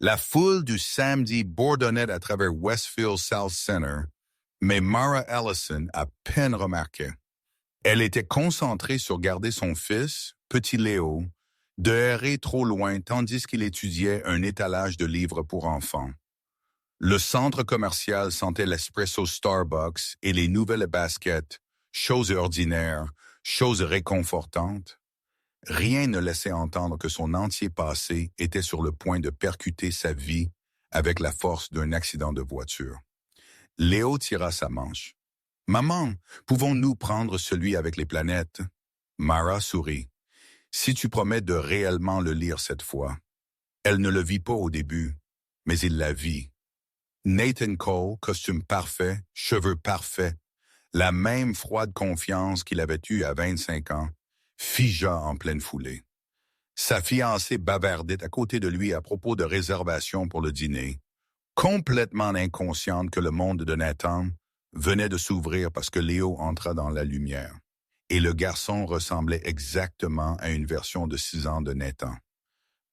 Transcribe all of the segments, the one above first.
La foule du samedi bourdonnait à travers Westfield South Center, mais Mara Ellison à peine remarquait. Elle était concentrée sur garder son fils, petit Léo, de errer trop loin tandis qu'il étudiait un étalage de livres pour enfants. Le centre commercial sentait l'espresso Starbucks et les nouvelles baskets, choses ordinaires, choses réconfortantes. Rien ne laissait entendre que son entier passé était sur le point de percuter sa vie avec la force d'un accident de voiture. Léo tira sa manche. « Maman, pouvons-nous prendre celui avec les planètes? » Mara sourit. « Si tu promets de réellement le lire cette fois. » Elle ne le vit pas au début, mais il la vit. Nathan Cole, costume parfait, cheveux parfaits, la même froide confiance qu'il avait eue à 25 ans, figea en pleine foulée. Sa fiancée bavardait à côté de lui à propos de réservations pour le dîner, complètement inconsciente que le monde de Nathan venait de s'ouvrir parce que Léo entra dans la lumière. Et le garçon ressemblait exactement à une version de 6 ans de Nathan.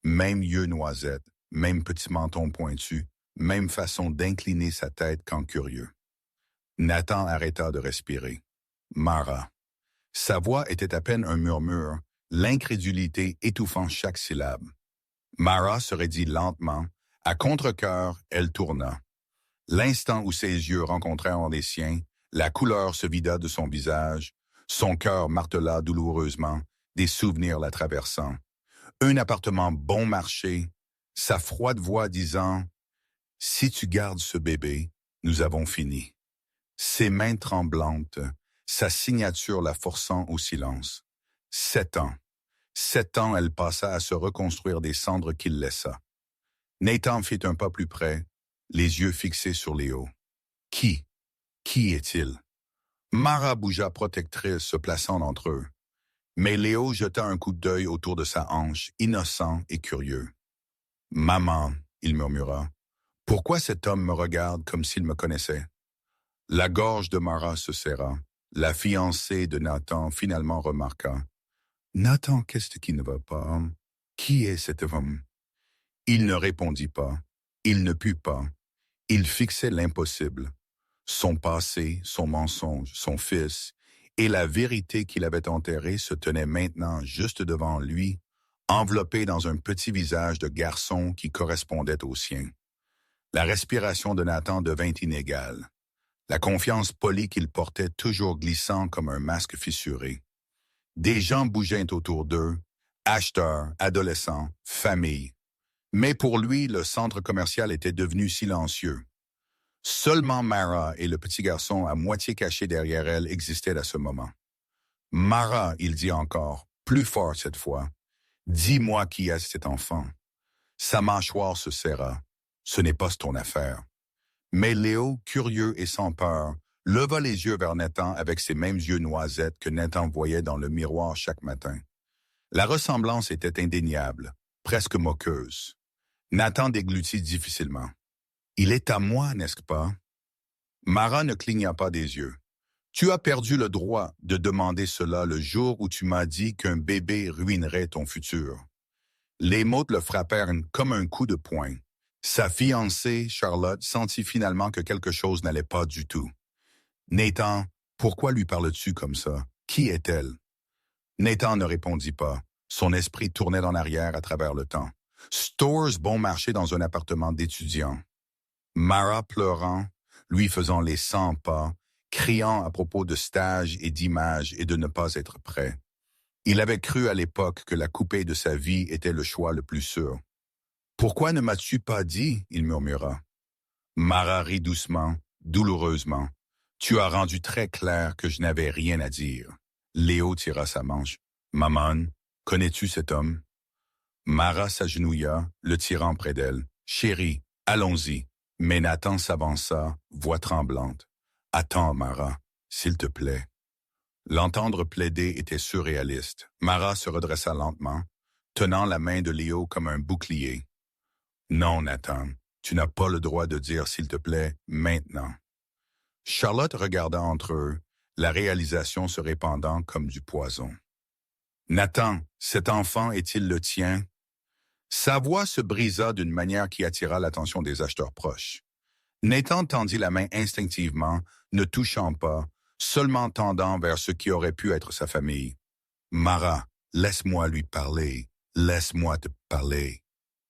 Même yeux noisettes, même petit menton pointu, même façon d'incliner sa tête quand curieux. Nathan arrêta de respirer. Mara. Sa voix était à peine un murmure, l'incrédulité étouffant chaque syllabe. Mara se raidit lentement. À contre-cœur, elle tourna. L'instant où ses yeux rencontrèrent les siens, la couleur se vida de son visage, son cœur martela douloureusement, des souvenirs la traversant. Un appartement bon marché, sa froide voix disant « Si tu gardes ce bébé, nous avons fini. » Ses mains tremblantes, sa signature la forçant au silence. 7 ans. 7 ans, elle passa à se reconstruire des cendres qu'il laissa. Nathan fit un pas plus près, les yeux fixés sur Léo. Qui est-il? Mara bougea protectrice, se plaçant entre eux. Mais Léo jeta un coup d'œil autour de sa hanche, innocent et curieux. « Maman, » il murmura, « pourquoi cet homme me regarde comme s'il me connaissait? » La gorge de Mara se serra. La fiancée de Nathan finalement remarqua. « Nathan, qu'est-ce qui ne va pas? Qui est cet homme? » Il ne répondit pas. Il ne put pas. Il fixait l'impossible. Son passé, son mensonge, son fils, et la vérité qu'il avait enterrée se tenaient maintenant juste devant lui, enveloppés dans un petit visage de garçon qui correspondait au sien. La respiration de Nathan devint inégale. La confiance polie qu'il portait toujours glissant comme un masque fissuré. Des gens bougeaient autour d'eux, acheteurs, adolescents, familles. Mais pour lui, le centre commercial était devenu silencieux. Seulement Mara et le petit garçon à moitié caché derrière elle existaient à ce moment. « Mara, il dit encore, plus fort cette fois, dis-moi qui est cet enfant. » Sa mâchoire se serra. « Ce n'est pas ton affaire. » Mais Léo, curieux et sans peur, leva les yeux vers Nathan avec ses mêmes yeux noisettes que Nathan voyait dans le miroir chaque matin. La ressemblance était indéniable, presque moqueuse. Nathan déglutit difficilement. « Il est à moi, n'est-ce pas? » Mara ne cligna pas des yeux. « Tu as perdu le droit de demander cela le jour où tu m'as dit qu'un bébé ruinerait ton futur. » Les mots le frappèrent comme un coup de poing. Sa fiancée, Charlotte, sentit finalement que quelque chose n'allait pas du tout. « Nathan, pourquoi lui parles-tu comme ça? Qui est-elle? » Nathan ne répondit pas. Son esprit tournait en arrière à travers le temps. Stores bon marché dans un appartement d'étudiants. Mara pleurant, lui faisant les 100 pas, criant à propos de stages et d'images et de ne pas être prêt. Il avait cru à l'époque que la coupée de sa vie était le choix le plus sûr. « Pourquoi ne m'as-tu pas dit? » il murmura. Mara rit doucement, douloureusement. « Tu as rendu très clair que je n'avais rien à dire. » Léo tira sa manche. « Maman, connais-tu cet homme? » Mara s'agenouilla, le tirant près d'elle. « Chérie, allons-y. » Mais Nathan s'avança, voix tremblante. « Attends, Mara, s'il te plaît. » L'entendre plaider était surréaliste. Mara se redressa lentement, tenant la main de Léo comme un bouclier. « Non, Nathan, tu n'as pas le droit de dire s'il te plaît maintenant. » Charlotte regarda entre eux, la réalisation se répandant comme du poison. « Nathan, cet enfant est-il le tien? » Sa voix se brisa d'une manière qui attira l'attention des acheteurs proches. Nathan tendit la main instinctivement, ne touchant pas, seulement tendant vers ce qui aurait pu être sa famille. Mara, laisse-moi lui parler. Laisse-moi te parler.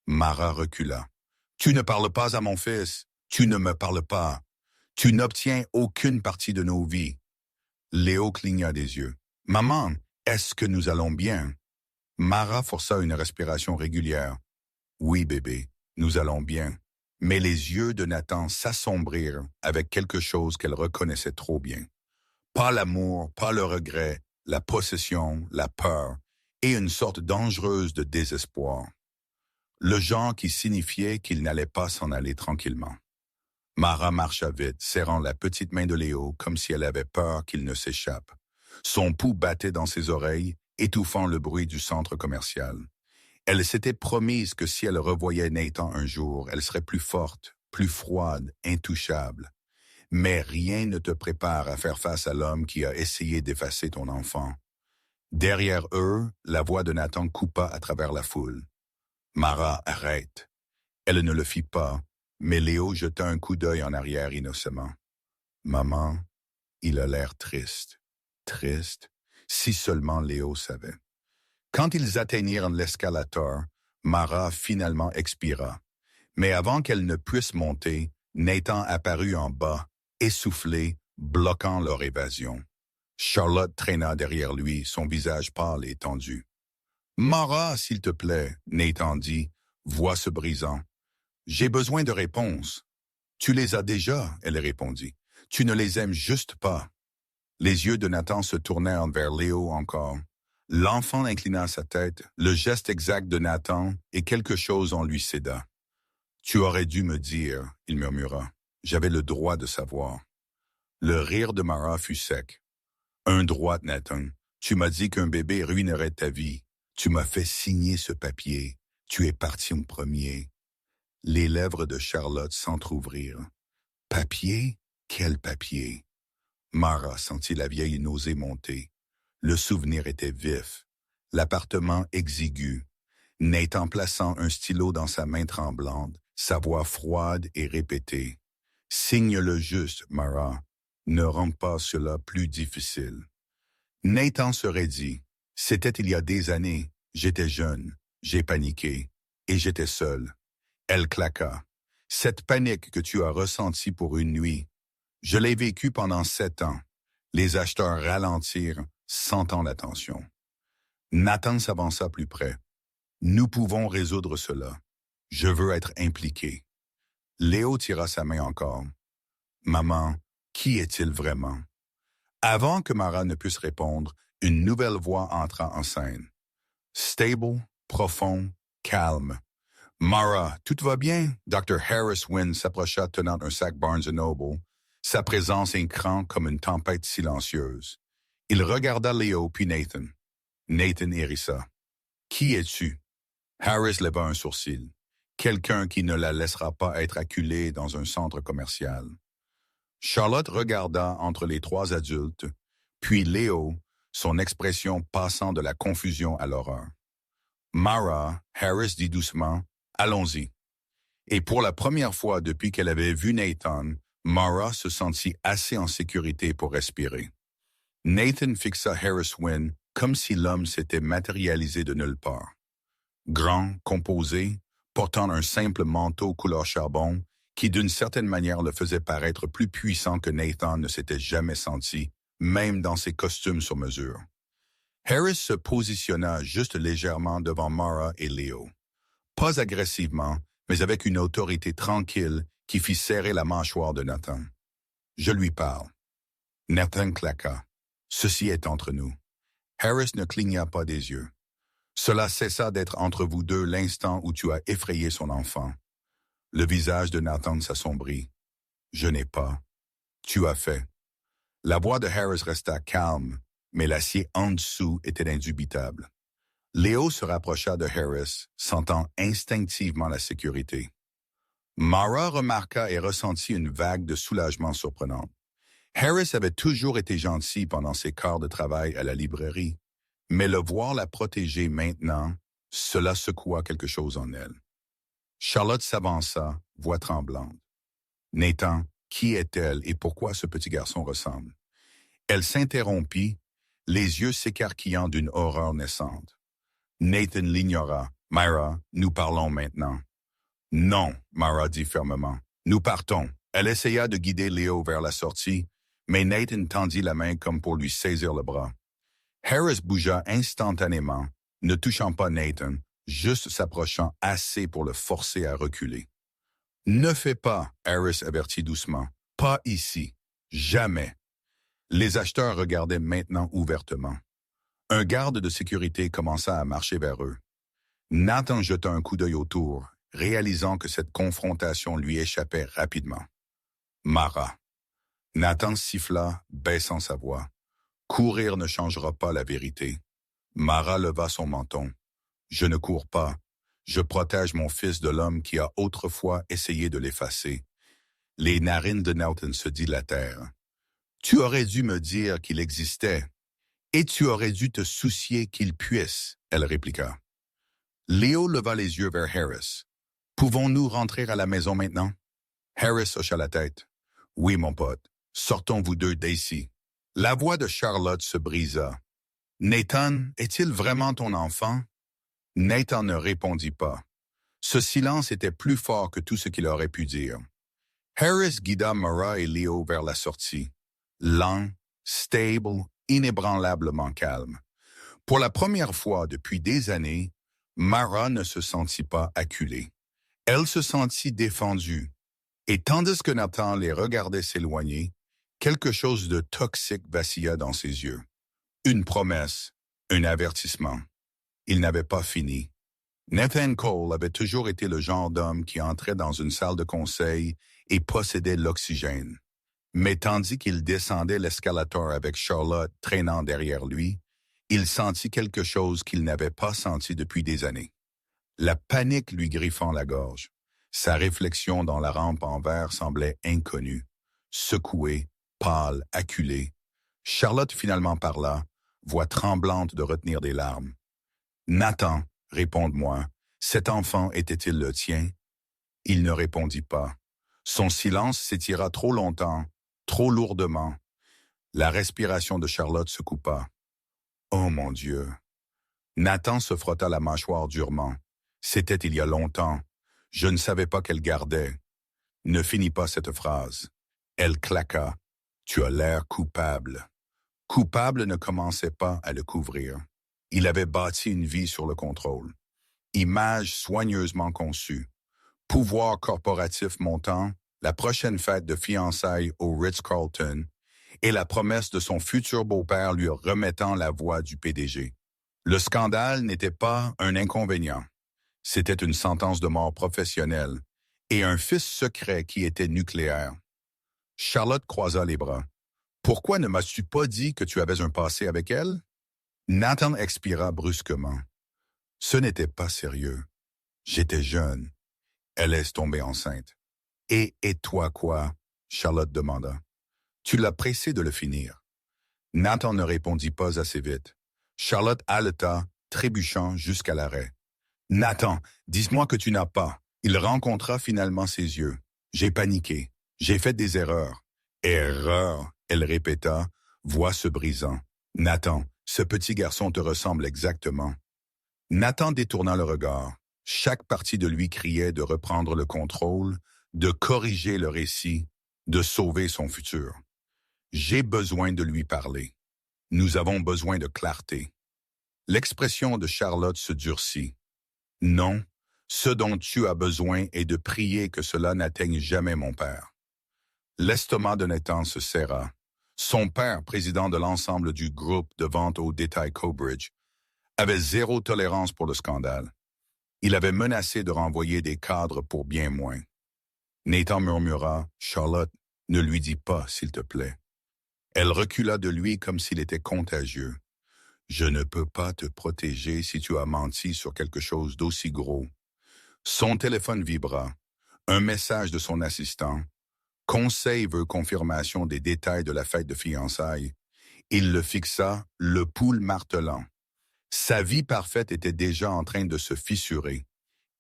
Mara recula. Tu ne parles pas à mon fils. Tu ne me parles pas. Tu n'obtiens aucune partie de nos vies. Léo cligna des yeux. Maman, est-ce que nous allons bien? Mara força une respiration régulière. Oui, bébé, nous allons bien. Mais les yeux de Nathan s'assombrirent avec quelque chose qu'elle reconnaissait trop bien. Pas l'amour, pas le regret, la possession, la peur, et une sorte dangereuse de désespoir. Le genre qui signifiait qu'il n'allait pas s'en aller tranquillement. Mara marcha vite, serrant la petite main de Léo comme si elle avait peur qu'il ne s'échappe. Son pouls battait dans ses oreilles, étouffant le bruit du centre commercial. Elle s'était promise que si elle revoyait Nathan un jour, elle serait plus forte, plus froide, intouchable. Mais rien ne te prépare à faire face à l'homme qui a essayé d'effacer ton enfant. Derrière eux, la voix de Nathan coupa à travers la foule. Mara, arrête. Elle ne le fit pas, mais Léo jeta un coup d'œil en arrière innocemment. Maman, il a l'air triste. Triste, si seulement Léo savait. Quand ils atteignirent l'escalator, Mara finalement expira. Mais avant qu'elle ne puisse monter, Nathan apparut en bas, essoufflé, bloquant leur évasion. Charlotte traîna derrière lui, son visage pâle et tendu. « Mara, s'il te plaît, » Nathan dit, voix se brisant. « J'ai besoin de réponses. »« Tu les as déjà, » elle répondit. « Tu ne les aimes juste pas. » Les yeux de Nathan se tournèrent vers Léo encore. L'enfant inclina sa tête, le geste exact de Nathan, et quelque chose en lui céda. « Tu aurais dû me dire, » il murmura. « J'avais le droit de savoir. » Le rire de Mara fut sec. « Un droit, Nathan. Tu m'as dit qu'un bébé ruinerait ta vie. Tu m'as fait signer ce papier. Tu es parti en premier. » Les lèvres de Charlotte s'entr'ouvrirent. « Papier? Quel papier? » Mara sentit la vieille nausée monter. Le souvenir était vif. L'appartement exigu. Nathan plaçant un stylo dans sa main tremblante, sa voix froide et répétée. « Signe-le juste, Mara. Ne rends pas cela plus difficile. » Nathan se raidit. « C'était il y a des années. J'étais jeune. J'ai paniqué. Et j'étais seul. » Elle claqua. « Cette panique que tu as ressentie pour une nuit, je l'ai vécue pendant 7 ans. » Les acheteurs ralentirent, sentant la tension. Nathan s'avança plus près. « Nous pouvons résoudre cela. Je veux être impliqué. » Léo tira sa main encore. « Maman, qui est-il vraiment? » Avant que Mara ne puisse répondre, une nouvelle voix entra en scène. Stable, profond, calme. « Mara, tout va bien? » Dr. Harris Wynne s'approcha tenant un sac Barnes & Noble, sa présence écran comme une tempête silencieuse. Il regarda Léo puis Nathan. Nathan hérissa. « Qui es-tu? » Harris leva un sourcil. « Quelqu'un qui ne la laissera pas être acculée dans un centre commercial. » Charlotte regarda entre les 3 adultes, puis Léo, son expression passant de la confusion à l'horreur. « Mara, » Harris dit doucement, « allons-y. » Et pour la première fois depuis qu'elle avait vu Nathan, Mara se sentit assez en sécurité pour respirer. Nathan fixa Harris Wynne comme si l'homme s'était matérialisé de nulle part. Grand, composé, portant un simple manteau couleur charbon, qui d'une certaine manière le faisait paraître plus puissant que Nathan ne s'était jamais senti, même dans ses costumes sur mesure. Harris se positionna juste légèrement devant Mara et Léo. Pas agressivement, mais avec une autorité tranquille qui fit serrer la mâchoire de Nathan. « Je lui parle. » Nathan claqua. « Ceci est entre nous. » Harris ne cligna pas des yeux. « Cela cessa d'être entre vous deux l'instant où tu as effrayé son enfant. » Le visage de Nathan s'assombrit. « Je n'ai pas. Tu as fait. » La voix de Harris resta calme, mais l'acier en dessous était indubitable. Léo se rapprocha de Harris, sentant instinctivement la sécurité. Mara remarqua et ressentit une vague de soulagement surprenante. Harris avait toujours été gentil pendant ses quarts de travail à la librairie, mais le voir la protéger maintenant, Cela secoua quelque chose en elle. Charlotte s'avança, voix tremblante. Nathan, qui est-elle et pourquoi ce petit garçon ressemble? Elle s'interrompit, les yeux s'écarquillant d'une horreur naissante. Nathan l'ignora. Myra, nous parlons maintenant. Non, Myra dit fermement. Nous partons. Elle essaya de guider Léo vers la sortie, mais Nathan tendit la main comme pour lui saisir le bras. Harris bougea instantanément, ne touchant pas Nathan, juste s'approchant assez pour le forcer à reculer. Ne fais pas, Harris avertit doucement. Pas ici. Jamais. Les acheteurs regardaient maintenant ouvertement. Un garde de sécurité commença à marcher vers eux. Nathan jeta un coup d'œil autour, réalisant que cette confrontation lui échappait rapidement. Mara. Nathan siffla, baissant sa voix. Courir ne changera pas la vérité. Mara leva son menton. Je ne cours pas. Je protège mon fils de l'homme qui a autrefois essayé de l'effacer. Les narines de Nathan se dilatèrent. Tu aurais dû me dire qu'il existait. Et tu aurais dû te soucier qu'il puisse, elle répliqua. Léo leva les yeux vers Harris. Pouvons-nous rentrer à la maison maintenant? Harris hocha la tête. Oui, mon pote. Sortons vous deux d'ici. La voix de Charlotte se brisa. Nathan, est-il vraiment ton enfant? Nathan ne répondit pas. Ce silence était plus fort que tout ce qu'il aurait pu dire. Harris guida Mara et Léo vers la sortie. Lent, stable, inébranlablement calme. Pour la première fois depuis des années, Mara ne se sentit pas acculée. Elle se sentit défendue. Et tandis que Nathan les regardait s'éloigner, quelque chose de toxique vacilla dans ses yeux. Une promesse, un avertissement. Il n'avait pas fini. Nathan Cole avait toujours été le genre d'homme qui entrait dans une salle de conseil et possédait l'oxygène. Mais tandis qu'il descendait l'escalator avec Charlotte traînant derrière lui, il sentit quelque chose qu'il n'avait pas senti depuis des années. La panique lui griffant la gorge. Sa réflexion dans la rampe en verre semblait inconnue. Secouée, pâle, acculée. Charlotte finalement parla, voix tremblante de retenir des larmes. « Nathan, réponde-moi, cet enfant était-il le tien? » Il ne répondit pas. Son silence s'étira trop longtemps, trop lourdement. La respiration de Charlotte se coupa. « Oh mon Dieu! » Nathan se frotta la mâchoire durement. C'était il y a longtemps. Je ne savais pas qu'elle gardait. Ne finis pas cette phrase. Elle claqua. Tu as l'air coupable. Coupable ne commençait pas à le couvrir. Il avait bâti une vie sur le contrôle. Image soigneusement conçue. Pouvoir corporatif montant, la prochaine fête de fiançailles au Ritz-Carlton et la promesse de son futur beau-père lui remettant la voix du PDG. Le scandale n'était pas un inconvénient. C'était une sentence de mort professionnelle et un fils secret qui était nucléaire. Charlotte croisa les bras. « Pourquoi ne m'as-tu pas dit que tu avais un passé avec elle? » Nathan expira brusquement. « Ce n'était pas sérieux. J'étais jeune. Elle est tombée enceinte. »« Et toi quoi? » Charlotte demanda. « Tu l'as pressé de le finir. » Nathan ne répondit pas assez vite. Charlotte haleta, trébuchant jusqu'à l'arrêt. « Nathan, dis-moi que tu n'as pas. » Il rencontra finalement ses yeux. « J'ai paniqué. J'ai fait des erreurs. »« Erreurs !» elle répéta, voix se brisant. « Nathan, ce petit garçon te ressemble exactement. » Nathan détourna le regard. Chaque partie de lui criait de reprendre le contrôle, de corriger le récit, de sauver son futur. « J'ai besoin de lui parler. Nous avons besoin de clarté. » L'expression de Charlotte se durcit. « Non, ce dont tu as besoin est de prier que cela n'atteigne jamais mon père. » L'estomac de Nathan se serra. Son père, président de l'ensemble du groupe de vente au détail Cobridge, avait zéro tolérance pour le scandale. Il avait menacé de renvoyer des cadres pour bien moins. Nathan murmura, « Charlotte, ne lui dis pas, s'il te plaît. » Elle recula de lui comme s'il était contagieux. « Je ne peux pas te protéger si tu as menti sur quelque chose d'aussi gros. » Son téléphone vibra. Un message de son assistant. Conseil veut confirmation des détails de la fête de fiançailles. Il le fixa, le pouls martelant. Sa vie parfaite était déjà en train de se fissurer.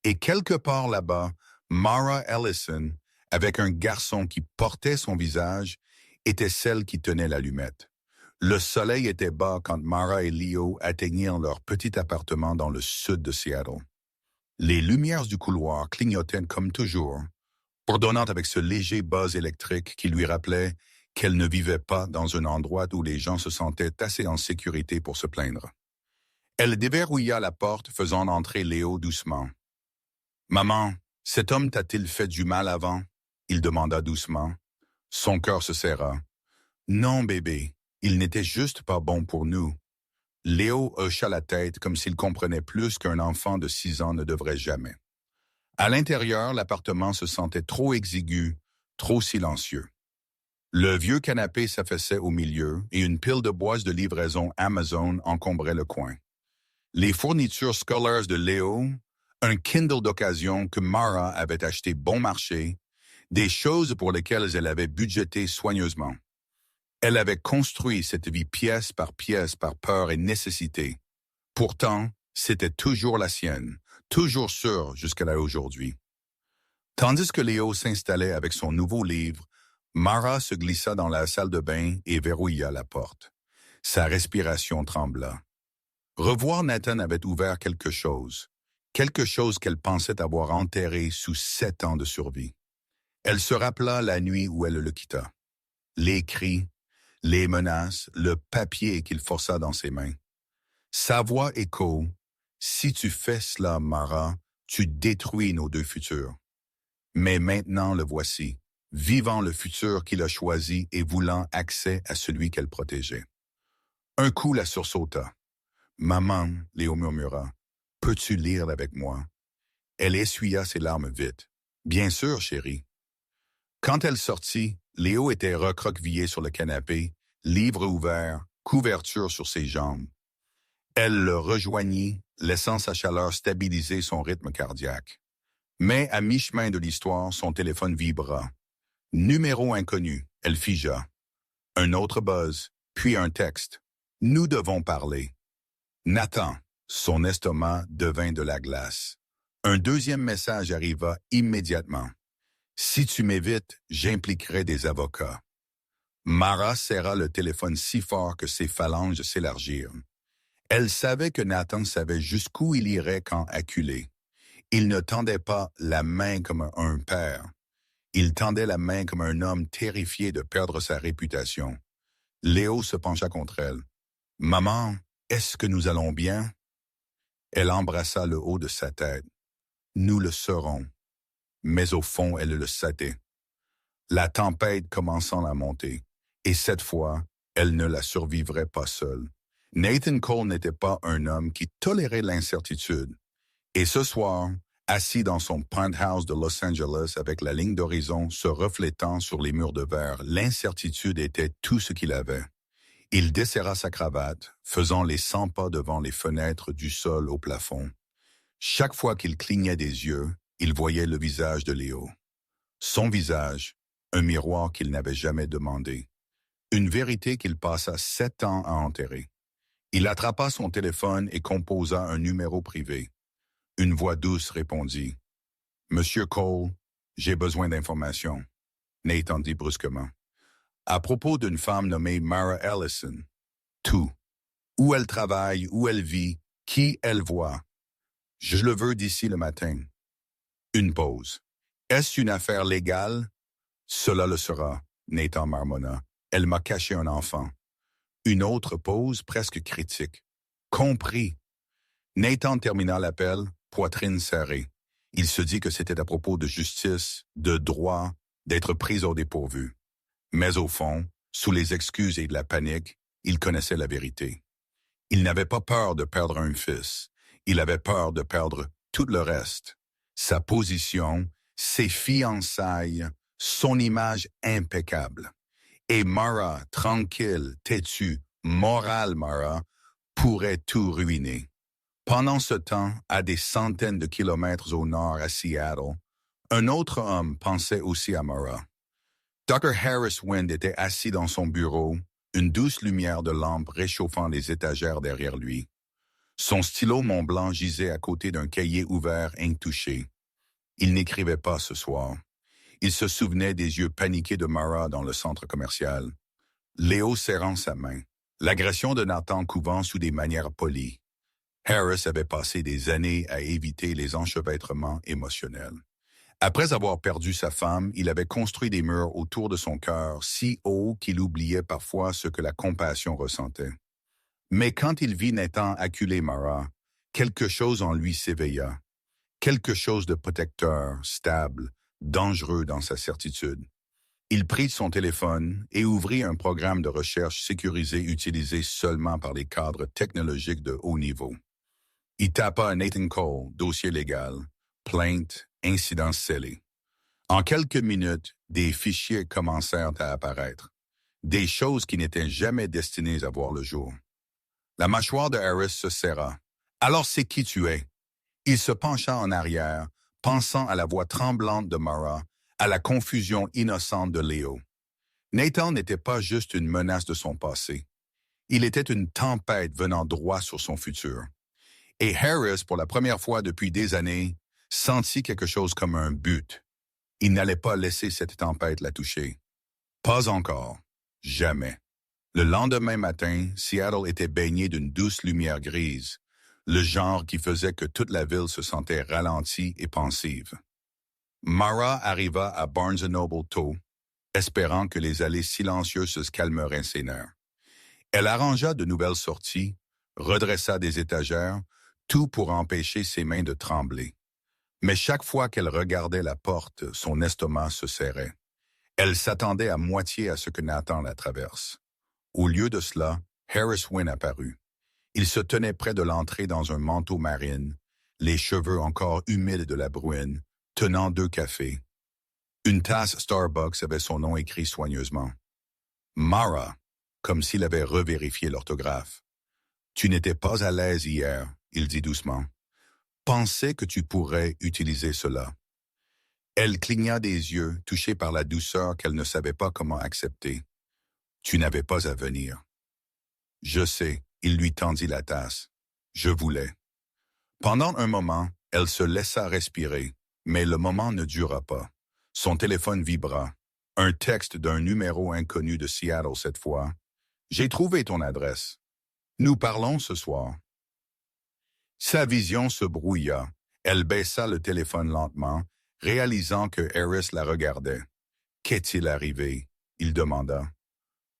Et quelque part là-bas, Mara Ellison, avec un garçon qui portait son visage, était celle qui tenait l'allumette. Le soleil était bas quand Mara et Leo atteignirent leur petit appartement dans le sud de Seattle. Les lumières du couloir clignotaient comme toujours, ordonnant avec ce léger buzz électrique qui lui rappelait qu'elle ne vivait pas dans un endroit où les gens se sentaient assez en sécurité pour se plaindre. Elle déverrouilla la porte, faisant entrer Léo doucement. « Maman, cet homme t'a-t-il fait du mal avant ?» il demanda doucement. Son cœur se serra. « Non, bébé, il n'était juste pas bon pour nous. » Léo hocha la tête comme s'il comprenait plus qu'un enfant de 6 ans ne devrait jamais. À l'intérieur, l'appartement se sentait trop exigu, trop silencieux. Le vieux canapé s'affaissait au milieu et une pile de boîtes de livraison Amazon encombrait le coin. Les fournitures scolaires de Léo, un Kindle d'occasion que Mara avait acheté bon marché, des choses pour lesquelles elle avait budgété soigneusement. Elle avait construit cette vie pièce par peur et nécessité. Pourtant, c'était toujours la sienne, toujours sûre jusqu'à là aujourd'hui. Tandis que Léo s'installait avec son nouveau livre, Mara se glissa dans la salle de bain et verrouilla la porte. Sa respiration trembla. Revoir Nathan avait ouvert quelque chose qu'elle pensait avoir enterré sous 7 ans de survie. Elle se rappela la nuit où elle le quitta. Les cris, les menaces, le papier qu'il força dans ses mains. Sa voix écho, « Si tu fais cela, Mara, tu détruis nos 2 futurs. » Mais maintenant le voici, vivant le futur qu'il a choisi et voulant accès à celui qu'elle protégeait. Un coup la sursauta. « Maman, » Léo murmura, « peux-tu lire avec moi? » Elle essuya ses larmes vite. « Bien sûr, chérie. » Quand elle sortit, Léo était recroquevillé sur le canapé, livre ouvert, couverture sur ses jambes. Elle le rejoignit, laissant sa chaleur stabiliser son rythme cardiaque. Mais à mi-chemin de l'histoire, son téléphone vibra. Numéro inconnu, elle figea. Un autre buzz, puis un texte. « Nous devons parler. » Nathan, son estomac devint de la glace. Un deuxième message arriva immédiatement. « Si tu m'évites, j'impliquerai des avocats. » Mara serra le téléphone si fort que ses phalanges s'élargirent. Elle savait que Nathan savait jusqu'où il irait quand acculé. Il ne tendait pas la main comme un père. Il tendait la main comme un homme terrifié de perdre sa réputation. Léo se pencha contre elle. « Maman, est-ce que nous allons bien? » Elle embrassa le haut de sa tête. « Nous le serons. » Mais au fond, elle le savait. La tempête commençant à monter, et cette fois, elle ne la survivrait pas seule. Nathan Cole n'était pas un homme qui tolérait l'incertitude. Et ce soir, assis dans son penthouse de Los Angeles avec la ligne d'horizon se reflétant sur les murs de verre, l'incertitude était tout ce qu'il avait. Il desserra sa cravate, faisant les 100 pas devant les fenêtres du sol au plafond. Chaque fois qu'il clignait des yeux, il voyait le visage de Léo. Son visage, un miroir qu'il n'avait jamais demandé. Une vérité qu'il passa 7 ans à enterrer. Il attrapa son téléphone et composa un numéro privé. Une voix douce répondit. « Monsieur Cole, j'ai besoin d'informations. » Nathan dit brusquement. « À propos d'une femme nommée Mara Ellison. Tout. Où elle travaille, où elle vit, qui elle voit. Je le veux d'ici le matin. » Une pause. « Est-ce une affaire légale? » « Cela le sera, » Nathan marmonna. « Elle m'a caché un enfant. » Une autre pause presque critique. « Compris. » Nathan termina l'appel, poitrine serrée. Il se dit que c'était à propos de justice, de droit, d'être pris au dépourvu. Mais au fond, sous les excuses et de la panique, il connaissait la vérité. Il n'avait pas peur de perdre un fils. Il avait peur de perdre tout le reste. Sa position, ses fiançailles, son image impeccable. Et Mara, tranquille, têtue, morale Mara, pourrait tout ruiner. Pendant ce temps, à des centaines de kilomètres au nord à Seattle, un autre homme pensait aussi à Mara. Dr. Harris Wind était assis dans son bureau, une douce lumière de lampe réchauffant les étagères derrière lui. Son stylo Montblanc gisait à côté d'un cahier ouvert intouché. Il n'écrivait pas ce soir. Il se souvenait des yeux paniqués de Mara dans le centre commercial. Léo serrant sa main. L'agression de Nathan couvant sous des manières polies. Harris avait passé des années à éviter les enchevêtrements émotionnels. Après avoir perdu sa femme, il avait construit des murs autour de son cœur si hauts qu'il oubliait parfois ce que la compassion ressentait. Mais quand il vit Nathan acculer Mara, quelque chose en lui s'éveilla. Quelque chose de protecteur, stable, dangereux dans sa certitude. Il prit son téléphone et ouvrit un programme de recherche sécurisé utilisé seulement par les cadres technologiques de haut niveau. Il tapa Nathan Cole, dossier légal, plainte, incident scellé. En quelques minutes, des fichiers commencèrent à apparaître. Des choses qui n'étaient jamais destinées à voir le jour. La mâchoire de Harris se serra. « Alors c'est qui tu es? » Il se pencha en arrière, pensant à la voix tremblante de Mara, à la confusion innocente de Léo. Nathan n'était pas juste une menace de son passé. Il était une tempête venant droit sur son futur. Et Harris, pour la première fois depuis des années, sentit quelque chose comme un but. Il n'allait pas laisser cette tempête la toucher. Pas encore. Jamais. Le lendemain matin, Seattle était baigné d'une douce lumière grise, le genre qui faisait que toute la ville se sentait ralentie et pensive. Mara arriva à Barnes & Noble tôt, espérant que les allées silencieuses se calmeraient ses nerfs. Elle arrangea de nouvelles sorties, redressa des étagères, tout pour empêcher ses mains de trembler. Mais chaque fois qu'elle regardait la porte, son estomac se serrait. Elle s'attendait à moitié à ce que Nathan la traverse. Au lieu de cela, Harris Wynn apparut. Il se tenait près de l'entrée dans un manteau marine, les cheveux encore humides de la bruine, tenant 2 cafés. Une tasse Starbucks avait son nom écrit soigneusement. Mara, comme s'il avait revérifié l'orthographe. Tu n'étais pas à l'aise hier, il dit doucement. Pensais que tu pourrais utiliser cela. Elle cligna des yeux, touchée par la douceur qu'elle ne savait pas comment accepter. Tu n'avais pas à venir. Je sais, il lui tendit la tasse. Je voulais. Pendant un moment, elle se laissa respirer, mais le moment ne dura pas. Son téléphone vibra. Un texte d'un numéro inconnu de Seattle cette fois. J'ai trouvé ton adresse. Nous parlons ce soir. Sa vision se brouilla. Elle baissa le téléphone lentement, réalisant que Harris la regardait. Qu'est-il arrivé? Il demanda.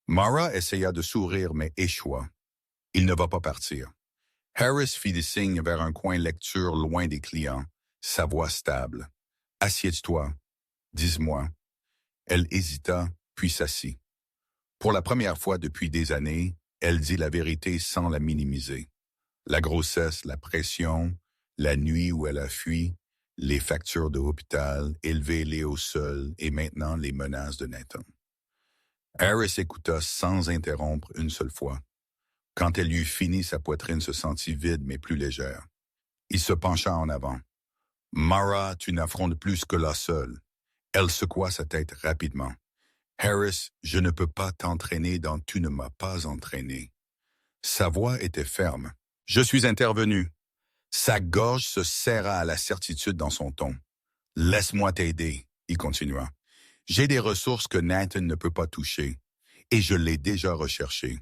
Mara essaya de sourire mais échoua. Il ne va pas partir. Harris fit des signes vers un coin lecture loin des clients, sa voix stable. Assieds-toi. Dis-moi. Elle hésita, puis s'assit. Pour la première fois depuis des années, elle dit la vérité sans la minimiser. La grossesse, la pression, la nuit où elle a fui, les factures de l'hôpital, élever Léo seul et maintenant les menaces de Nathan. Harris écouta sans interrompre une seule fois. Quand elle eut fini, sa poitrine se sentit vide mais plus légère. Il se pencha en avant. « Mara, tu n'affrontes plus que là seule. » Elle secoua sa tête rapidement. « Harris, je ne peux pas t'entraîner dans tu ne m'as pas entraîné. » Sa voix était ferme. « Je suis intervenu. » Sa gorge se serra à la certitude dans son ton. « Laisse-moi t'aider, » il continua. « J'ai des ressources que Nathan ne peut pas toucher, et je l'ai déjà recherché. »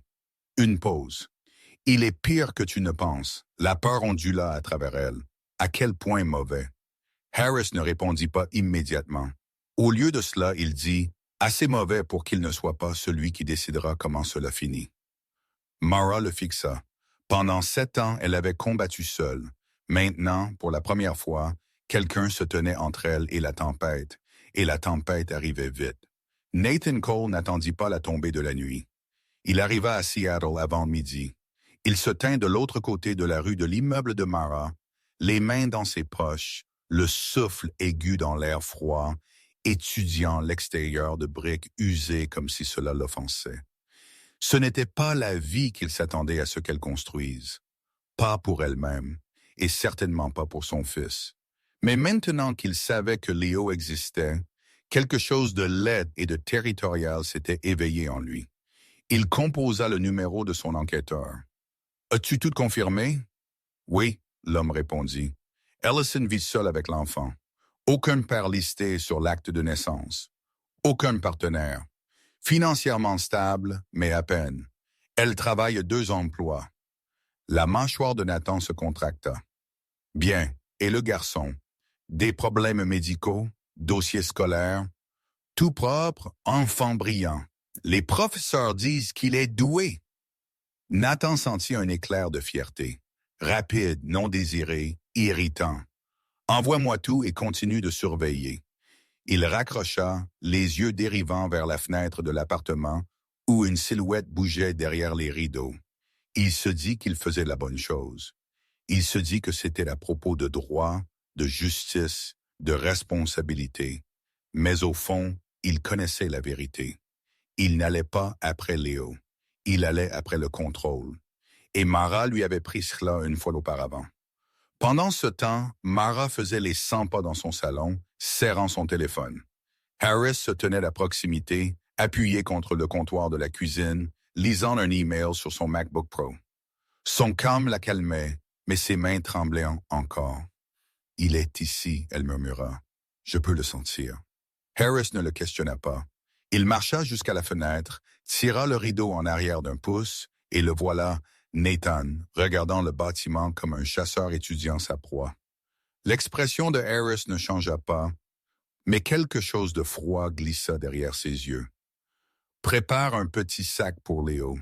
Une pause. « Il est pire que tu ne penses. » La peur ondula à travers elle. À quel point mauvais? Harris ne répondit pas immédiatement. Au lieu de cela, il dit « Assez mauvais pour qu'il ne soit pas celui qui décidera comment cela finit. » Mara le fixa. Pendant 7 ans, elle avait combattu seule. Maintenant, pour la première fois, quelqu'un se tenait entre elle et la tempête arrivait vite. Nathan Cole n'attendit pas la tombée de la nuit. Il arriva à Seattle avant midi. Il se tint de l'autre côté de la rue de l'immeuble de Mara, les mains dans ses poches, le souffle aigu dans l'air froid, étudiant l'extérieur de briques usées comme si cela l'offensait. Ce n'était pas la vie qu'il s'attendait à ce qu'elle construise. Pas pour elle-même, et certainement pas pour son fils. Mais maintenant qu'il savait que Léo existait, quelque chose de laid et de territorial s'était éveillé en lui. Il composa le numéro de son enquêteur. « As-tu tout confirmé? » Oui, l'homme répondit. Ellison vit seul avec l'enfant. Aucun père listé sur l'acte de naissance. Aucun partenaire. Financièrement stable, mais à peine. Elle travaille 2 emplois. La mâchoire de Nathan se contracta. Bien, et le garçon? Des problèmes médicaux, dossiers scolaires, tout propre, enfant brillant. Les professeurs disent qu'il est doué. Nathan sentit un éclair de fierté. Rapide, non désiré, irritant. Envoie-moi tout et continue de surveiller. Il raccrocha, les yeux dérivant vers la fenêtre de l'appartement où une silhouette bougeait derrière les rideaux. Il se dit qu'il faisait la bonne chose. Il se dit que c'était à propos de droit, de justice, de responsabilité. Mais au fond, il connaissait la vérité. Il n'allait pas après Léo. Il allait après le contrôle. Et Mara lui avait pris cela une fois auparavant. Pendant ce temps, Mara faisait les 100 pas dans son salon, serrant son téléphone. Harris se tenait à proximité, appuyé contre le comptoir de la cuisine, lisant un email sur son MacBook Pro. Son calme la calmait, mais ses mains tremblaient encore. « Il est ici », elle murmura. « Je peux le sentir. » Harris ne le questionna pas. Il marcha jusqu'à la fenêtre, tira le rideau en arrière d'1 pouce, et le voilà, Nathan, regardant le bâtiment comme un chasseur étudiant sa proie. L'expression de Harris ne changea pas, mais quelque chose de froid glissa derrière ses yeux. « Prépare un petit sac pour Léo.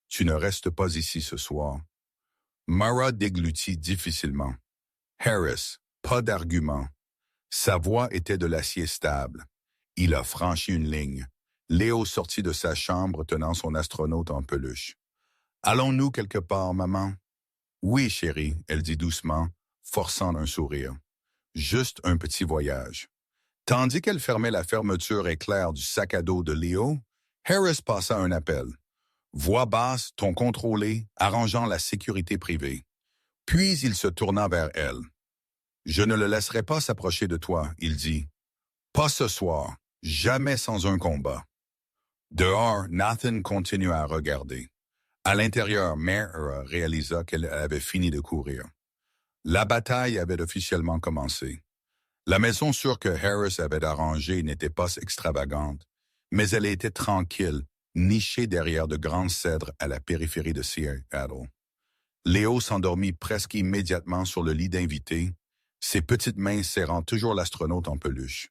Tu ne restes pas ici ce soir. » Mara déglutit difficilement. Harris, pas d'argument. Sa voix était de l'acier stable. Il a franchi une ligne. Léo sortit de sa chambre tenant son astronaute en peluche. « Allons-nous quelque part, maman? »« Oui, chérie, » elle dit doucement, forçant un sourire. « Juste un petit voyage. » Tandis qu'elle fermait la fermeture éclair du sac à dos de Léo, Harris passa un appel. Voix basse, ton contrôlé, arrangeant la sécurité privée. Puis il se tourna vers elle. « Je ne le laisserai pas s'approcher de toi, » il dit. « Pas ce soir, jamais sans un combat. » Dehors, Nathan continua à regarder. À l'intérieur, Mara réalisa qu'elle avait fini de courir. La bataille avait officiellement commencé. La maison sûre que Harris avait arrangée n'était pas extravagante, mais elle était tranquille, nichée derrière de grands cèdres à la périphérie de Seattle. Léo s'endormit presque immédiatement sur le lit d'invité, ses petites mains serrant toujours l'astronaute en peluche.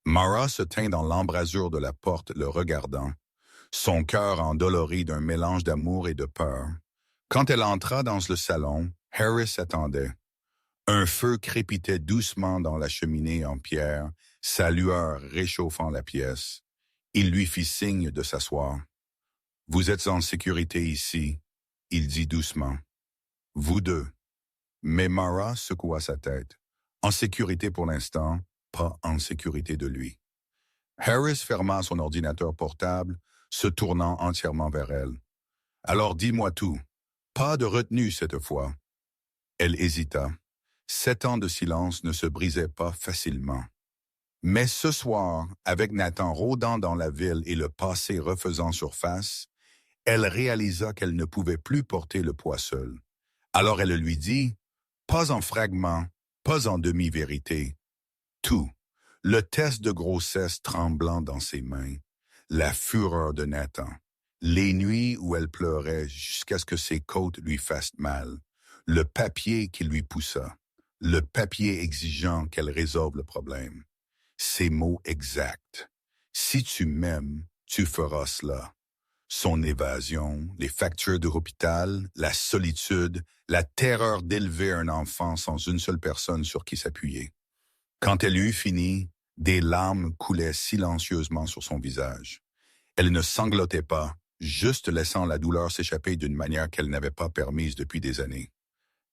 Mara se tint dans l'embrasure de la porte le regardant, son cœur endolori d'un mélange d'amour et de peur. Quand elle entra dans le salon, Harris attendait. Un feu crépitait doucement dans la cheminée en pierre, sa lueur réchauffant la pièce. Il lui fit signe de s'asseoir. « Vous êtes en sécurité ici, » il dit doucement. « Vous deux. » Mais Mara secoua sa tête. En sécurité pour l'instant, pas en sécurité de lui. Harris ferma son ordinateur portable, se tournant entièrement vers elle. « Alors dis-moi tout. Pas de retenue cette fois. » Elle hésita. 7 ans de silence ne se brisaient pas facilement. Mais ce soir, avec Nathan rôdant dans la ville et le passé refaisant surface, elle réalisa qu'elle ne pouvait plus porter le poids seule. Alors elle lui dit, pas en fragments, pas en demi-vérité, tout. Le test de grossesse tremblant dans ses mains, la fureur de Nathan, les nuits où elle pleurait jusqu'à ce que ses côtes lui fassent mal, le papier qui lui poussa, le papier exigeant qu'elle résolve le problème. Ces mots exacts. Si tu m'aimes, tu feras cela. Son évasion, les factures de l'hôpital, la solitude, la terreur d'élever un enfant sans une seule personne sur qui s'appuyer. Quand elle eut fini, des larmes coulaient silencieusement sur son visage. Elle ne sanglotait pas, juste laissant la douleur s'échapper d'une manière qu'elle n'avait pas permise depuis des années.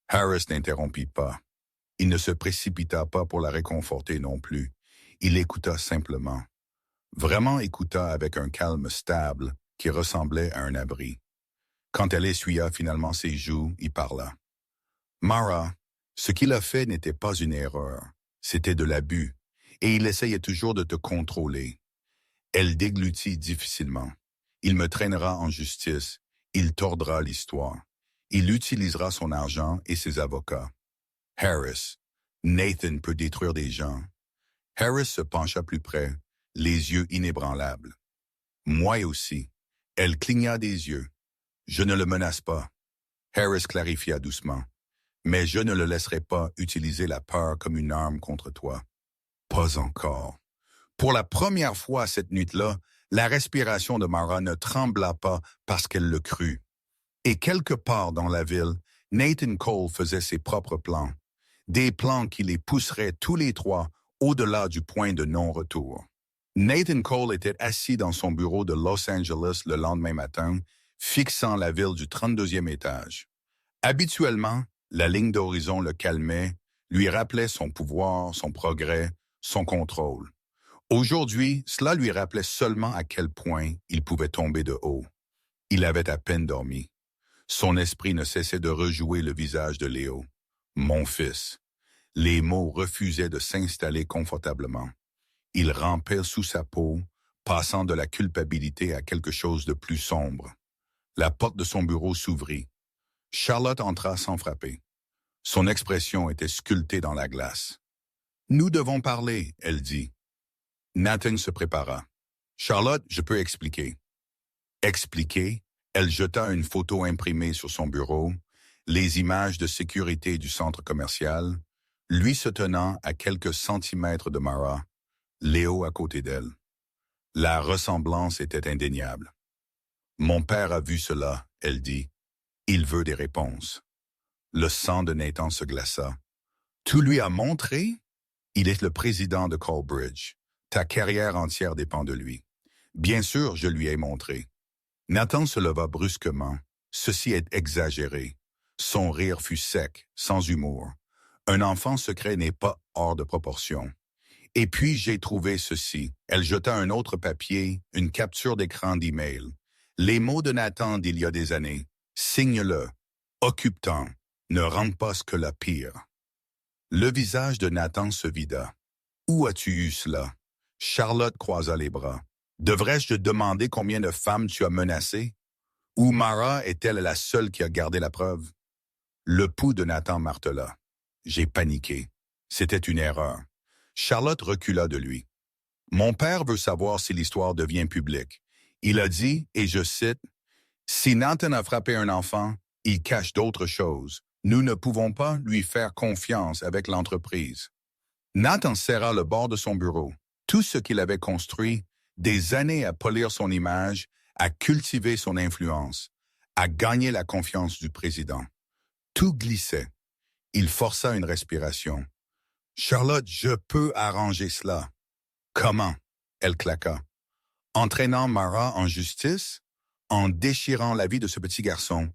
Harris n'interrompit pas. Il ne se précipita pas pour la réconforter non plus. Il écouta simplement. Vraiment écouta avec un calme stable qui ressemblait à un abri. Quand elle essuya finalement ses joues, il parla. « Mara, ce qu'il a fait n'était pas une erreur, c'était de l'abus, et il essayait toujours de te contrôler. » Elle déglutit difficilement. « Il me traînera en justice, il tordra l'histoire. Il utilisera son argent et ses avocats. Harris, Nathan peut détruire des gens. Harris se pencha plus près, les yeux inébranlables. Moi aussi. Elle cligna des yeux. Je ne le menace pas. Harris clarifia doucement. Mais je ne le laisserai pas utiliser la peur comme une arme contre toi. Pas encore. Pour la première fois cette nuit-là, la respiration de Mara ne trembla pas parce qu'elle le crut. Et quelque part dans la ville, Nathan Cole faisait ses propres plans. Des plans qui les pousseraient tous les trois au-delà du point de non-retour. Nathan Cole était assis dans son bureau de Los Angeles le lendemain matin, fixant la ville du 32e étage. Habituellement, la ligne d'horizon le calmait, lui rappelait son pouvoir, son progrès, son contrôle. Aujourd'hui, cela lui rappelait seulement à quel point il pouvait tomber de haut. Il avait à peine dormi. Son esprit ne cessait de rejouer le visage de Léo. « Mon fils ». Les mots refusaient de s'installer confortablement. Il rampait sous sa peau, passant de la culpabilité à quelque chose de plus sombre. La porte de son bureau s'ouvrit. Charlotte entra sans frapper. Son expression était sculptée dans la glace. « Nous devons parler », elle dit. Nathan se prépara. « Charlotte, je peux expliquer. » Expliquer, elle jeta une photo imprimée sur son bureau, les images de sécurité du centre commercial, lui se tenant à quelques centimètres de Mara, Léo à côté d'elle. La ressemblance était indéniable. « Mon père a vu cela », elle dit. « Il veut des réponses. » Le sang de Nathan se glaça. « Tu lui as montré? Il est le président de Colbridge. Ta carrière entière dépend de lui. Bien sûr, je lui ai montré. » Nathan se leva brusquement. Ceci est exagéré. Son rire fut sec, sans humour. Un enfant secret n'est pas hors de proportion. Et puis j'ai trouvé ceci. Elle jeta un autre papier, une capture d'écran d'email. Les mots de Nathan d'il y a des années. Signe-le. Occupe-t'en. Ne rende pas ce que la pire. Le visage de Nathan se vida. Où as-tu eu cela? Charlotte croisa les bras. Devrais-je te demander combien de femmes tu as menacées? Ou Mara est-elle la seule qui a gardé la preuve? Le pouls de Nathan martela. J'ai paniqué. C'était une erreur. Charlotte recula de lui. Mon père veut savoir si l'histoire devient publique. Il a dit, et je cite, « Si Nathan a frappé un enfant, il cache d'autres choses. Nous ne pouvons pas lui faire confiance avec l'entreprise. » Nathan serra le bord de son bureau. Tout ce qu'il avait construit, des années à polir son image, à cultiver son influence, à gagner la confiance du président. Tout glissait. Il força une respiration. « Charlotte, je peux arranger cela. » « Comment? » Elle claqua. « Entraînant Mara en justice? En déchirant la vie de ce petit garçon?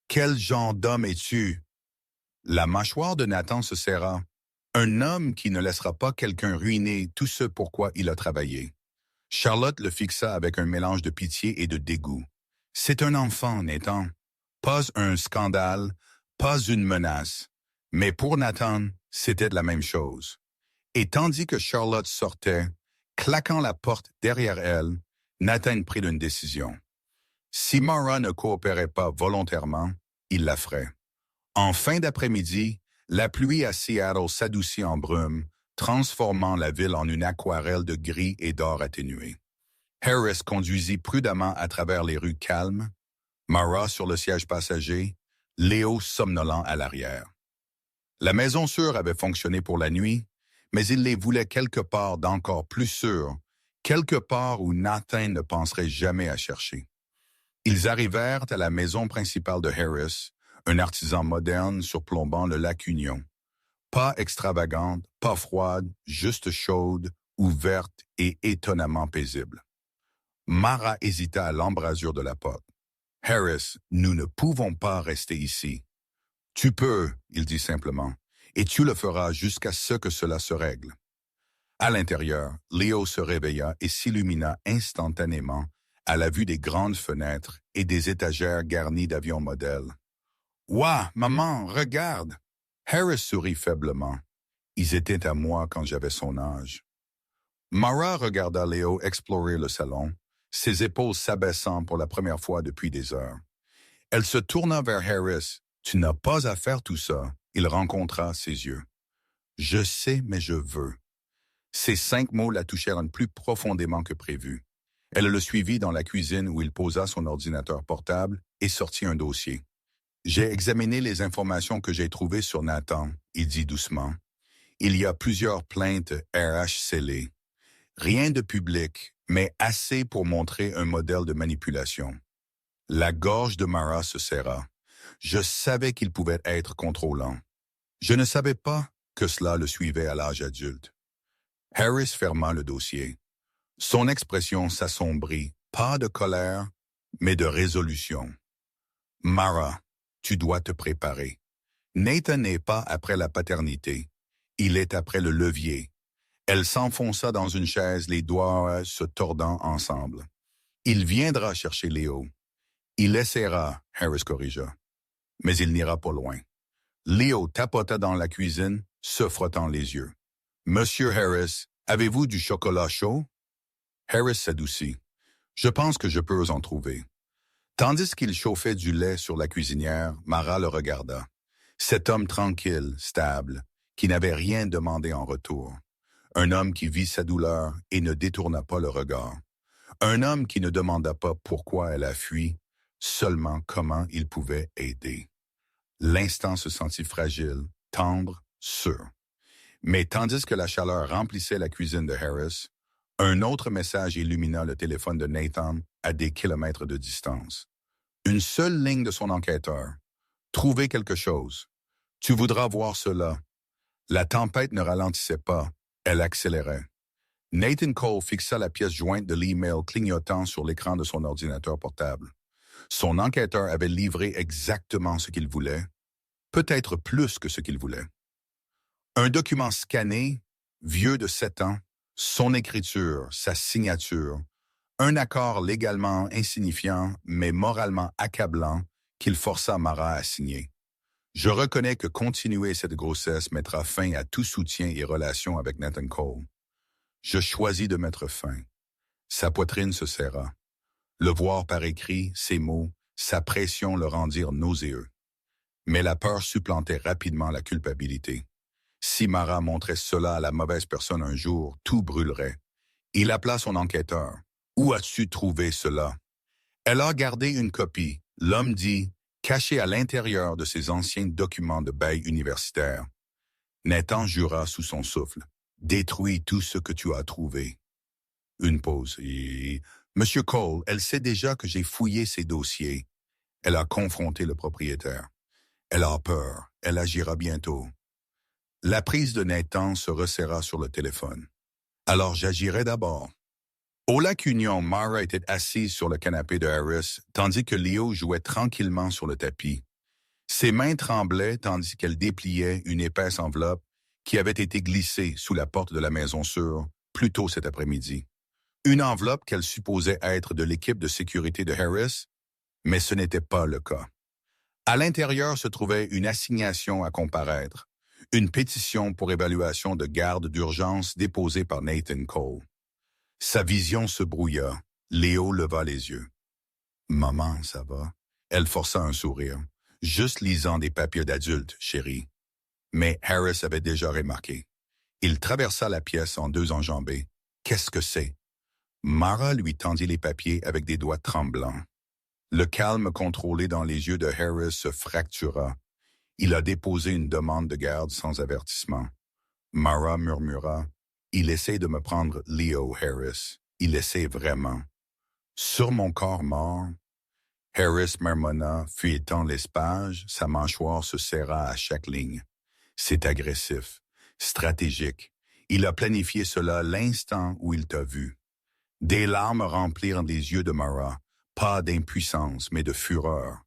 Quel genre d'homme es-tu? » La mâchoire de Nathan se serra. Un homme qui ne laissera pas quelqu'un ruiner tout ce pour quoi il a travaillé. Charlotte le fixa avec un mélange de pitié et de dégoût. « C'est un enfant, Nathan. Pas un scandale, pas une menace. » Mais pour Nathan, c'était la même chose. Et tandis que Charlotte sortait, claquant la porte derrière elle, Nathan prit une décision. Si Mara ne coopérait pas volontairement, il la ferait. En fin d'après-midi, la pluie à Seattle s'adoucit en brume, transformant la ville en une aquarelle de gris et d'or atténué. Harris conduisit prudemment à travers les rues calmes, Mara sur le siège passager, Léo somnolent à l'arrière. La maison sûre avait fonctionné pour la nuit, mais il les voulait quelque part d'encore plus sûr, quelque part où Nathan ne penserait jamais à chercher. Ils arrivèrent à la maison principale de Harris, un artisan moderne surplombant le lac Union. Pas extravagante, pas froide, juste chaude, ouverte et étonnamment paisible. Mara hésita à l'embrasure de la porte. « Harris, nous ne pouvons pas rester ici. »« Tu peux, » il dit simplement, « et tu le feras jusqu'à ce que cela se règle. » À l'intérieur, Léo se réveilla et s'illumina instantanément à la vue des grandes fenêtres et des étagères garnies d'avions modèles. « Ouah, maman, regarde !» Harris sourit faiblement. « Ils étaient à moi quand j'avais son âge. » Mara regarda Léo explorer le salon, ses épaules s'abaissant pour la première fois depuis des heures. Elle se tourna vers Harris. « Tu n'as pas à faire tout ça. » Il rencontra ses yeux. « Je sais, mais je veux. » Ces 5 mots la touchèrent plus profondément que prévu. Elle le suivit dans la cuisine où il posa son ordinateur portable et sortit un dossier. « J'ai examiné les informations que j'ai trouvées sur Nathan, » il dit doucement. « Il y a plusieurs plaintes RH scellées. Rien de public, mais assez pour montrer un modèle de manipulation. » La gorge de Mara se serra. Je savais qu'il pouvait être contrôlant. Je ne savais pas que cela le suivait à l'âge adulte. Harris ferma le dossier. Son expression s'assombrit, pas de colère, mais de résolution. « Mara, tu dois te préparer. Nathan n'est pas après la paternité. Il est après le levier. » Elle s'enfonça dans une chaise, les doigts se tordant ensemble. « Il viendra chercher Léo. » « Il essaiera, » Harris corrigea. « Mais il n'ira pas loin. » Léo tapota dans la cuisine, se frottant les yeux. « Monsieur Harris, avez-vous du chocolat chaud? » Harris s'adoucit. « Je pense que je peux en trouver. » Tandis qu'il chauffait du lait sur la cuisinière, Mara le regarda. Cet homme tranquille, stable, qui n'avait rien demandé en retour. Un homme qui vit sa douleur et ne détourna pas le regard. Un homme qui ne demanda pas pourquoi elle a fui, seulement comment il pouvait aider. L'instant se sentit fragile, tendre, sûr. Mais tandis que la chaleur remplissait la cuisine de Harris, un autre message illumina le téléphone de Nathan à des kilomètres de distance. Une seule ligne de son enquêteur. « Trouver quelque chose. Tu voudras voir cela. » La tempête ne ralentissait pas, elle accélérait. Nathan Cole fixa la pièce jointe de l'email clignotant sur l'écran de son ordinateur portable. Son enquêteur avait livré exactement ce qu'il voulait, peut-être plus que ce qu'il voulait. Un document scanné, vieux de 7 ans, son écriture, sa signature, un accord légalement insignifiant mais moralement accablant qu'il força Mara à signer. Je reconnais que continuer cette grossesse mettra fin à tout soutien et relation avec Nathan Cole. Je choisis de mettre fin. Sa poitrine se serra. Le voir par écrit, ses mots, sa pression le rendirent nauséeux. Mais la peur supplantait rapidement la culpabilité. Si Mara montrait cela à la mauvaise personne un jour, tout brûlerait. Il appela son enquêteur. « Où as-tu trouvé cela? » Elle a gardé une copie, l'homme dit, cachée à l'intérieur de ses anciens documents de bail universitaire. Nathan jura sous son souffle. « Détruis tout ce que tu as trouvé. » Une pause. « Monsieur Cole, elle sait déjà que j'ai fouillé ses dossiers. » Elle a confronté le propriétaire. Elle a peur. Elle agira bientôt. La prise de Nathan se resserra sur le téléphone. « Alors j'agirai d'abord. » Au lac Union, Mara était assise sur le canapé de Harris, tandis que Léo jouait tranquillement sur le tapis. Ses mains tremblaient tandis qu'elle dépliait une épaisse enveloppe qui avait été glissée sous la porte de la maison sûre plus tôt cet après-midi. Une enveloppe qu'elle supposait être de l'équipe de sécurité de Harris, mais ce n'était pas le cas. À l'intérieur se trouvait une assignation à comparaître, une pétition pour évaluation de garde d'urgence déposée par Nathan Cole. Sa vision se brouilla. Léo leva les yeux. « Maman, ça va? » Elle força un sourire. « Juste lisant des papiers d'adulte, chérie. » Mais Harris avait déjà remarqué. Il traversa la pièce en 2 enjambées. « Qu'est-ce que c'est? » Mara lui tendit les papiers avec des doigts tremblants. Le calme contrôlé dans les yeux de Harris se fractura. Il a déposé une demande de garde sans avertissement. Mara murmura. « Il essaie de me prendre Léo, Harris. Il essaie vraiment. » « Sur mon corps mort. » Harris marmonna, fuyant l'espace, sa mâchoire se serra à chaque ligne. C'est agressif, stratégique. Il a planifié cela l'instant où il t'a vu. Des larmes remplirent les yeux de Mara, pas d'impuissance, mais de fureur.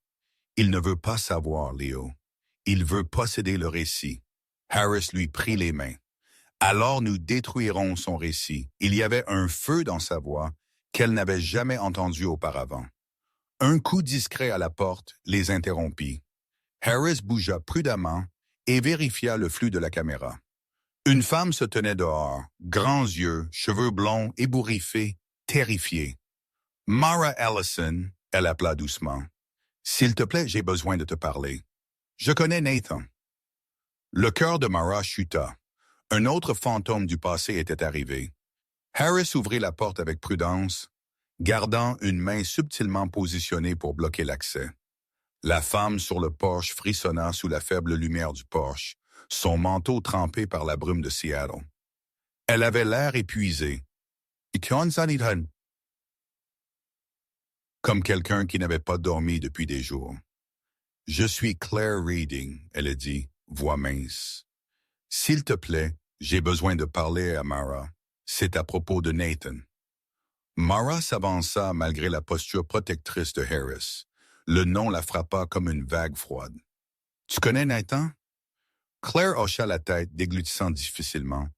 Il ne veut pas savoir, Léo. Il veut posséder le récit. Harris lui prit les mains. Alors nous détruirons son récit. Il y avait un feu dans sa voix qu'elle n'avait jamais entendu auparavant. Un coup discret à la porte les interrompit. Harris bougea prudemment et vérifia le flux de la caméra. Une femme se tenait dehors, grands yeux, cheveux blonds, ébouriffés, terrifiée. « Mara Ellison », elle appela doucement. S'il te plaît, j'ai besoin de te parler. Je connais Nathan. Le cœur de Mara chuta. Un autre fantôme du passé était arrivé. Harris ouvrit la porte avec prudence, gardant une main subtilement positionnée pour bloquer l'accès. La femme sur le porche frissonna sous la faible lumière du porche, son manteau trempé par la brume de Seattle. Elle avait l'air épuisée. Comme quelqu'un qui n'avait pas dormi depuis des jours. « Je suis Claire Reading », elle a dit, voix mince. « S'il te plaît, j'ai besoin de parler à Mara. C'est à propos de Nathan. » Mara s'avança malgré la posture protectrice de Harris. Le nom la frappa comme une vague froide. « Tu connais Nathan? » Claire hocha la tête, déglutissant difficilement.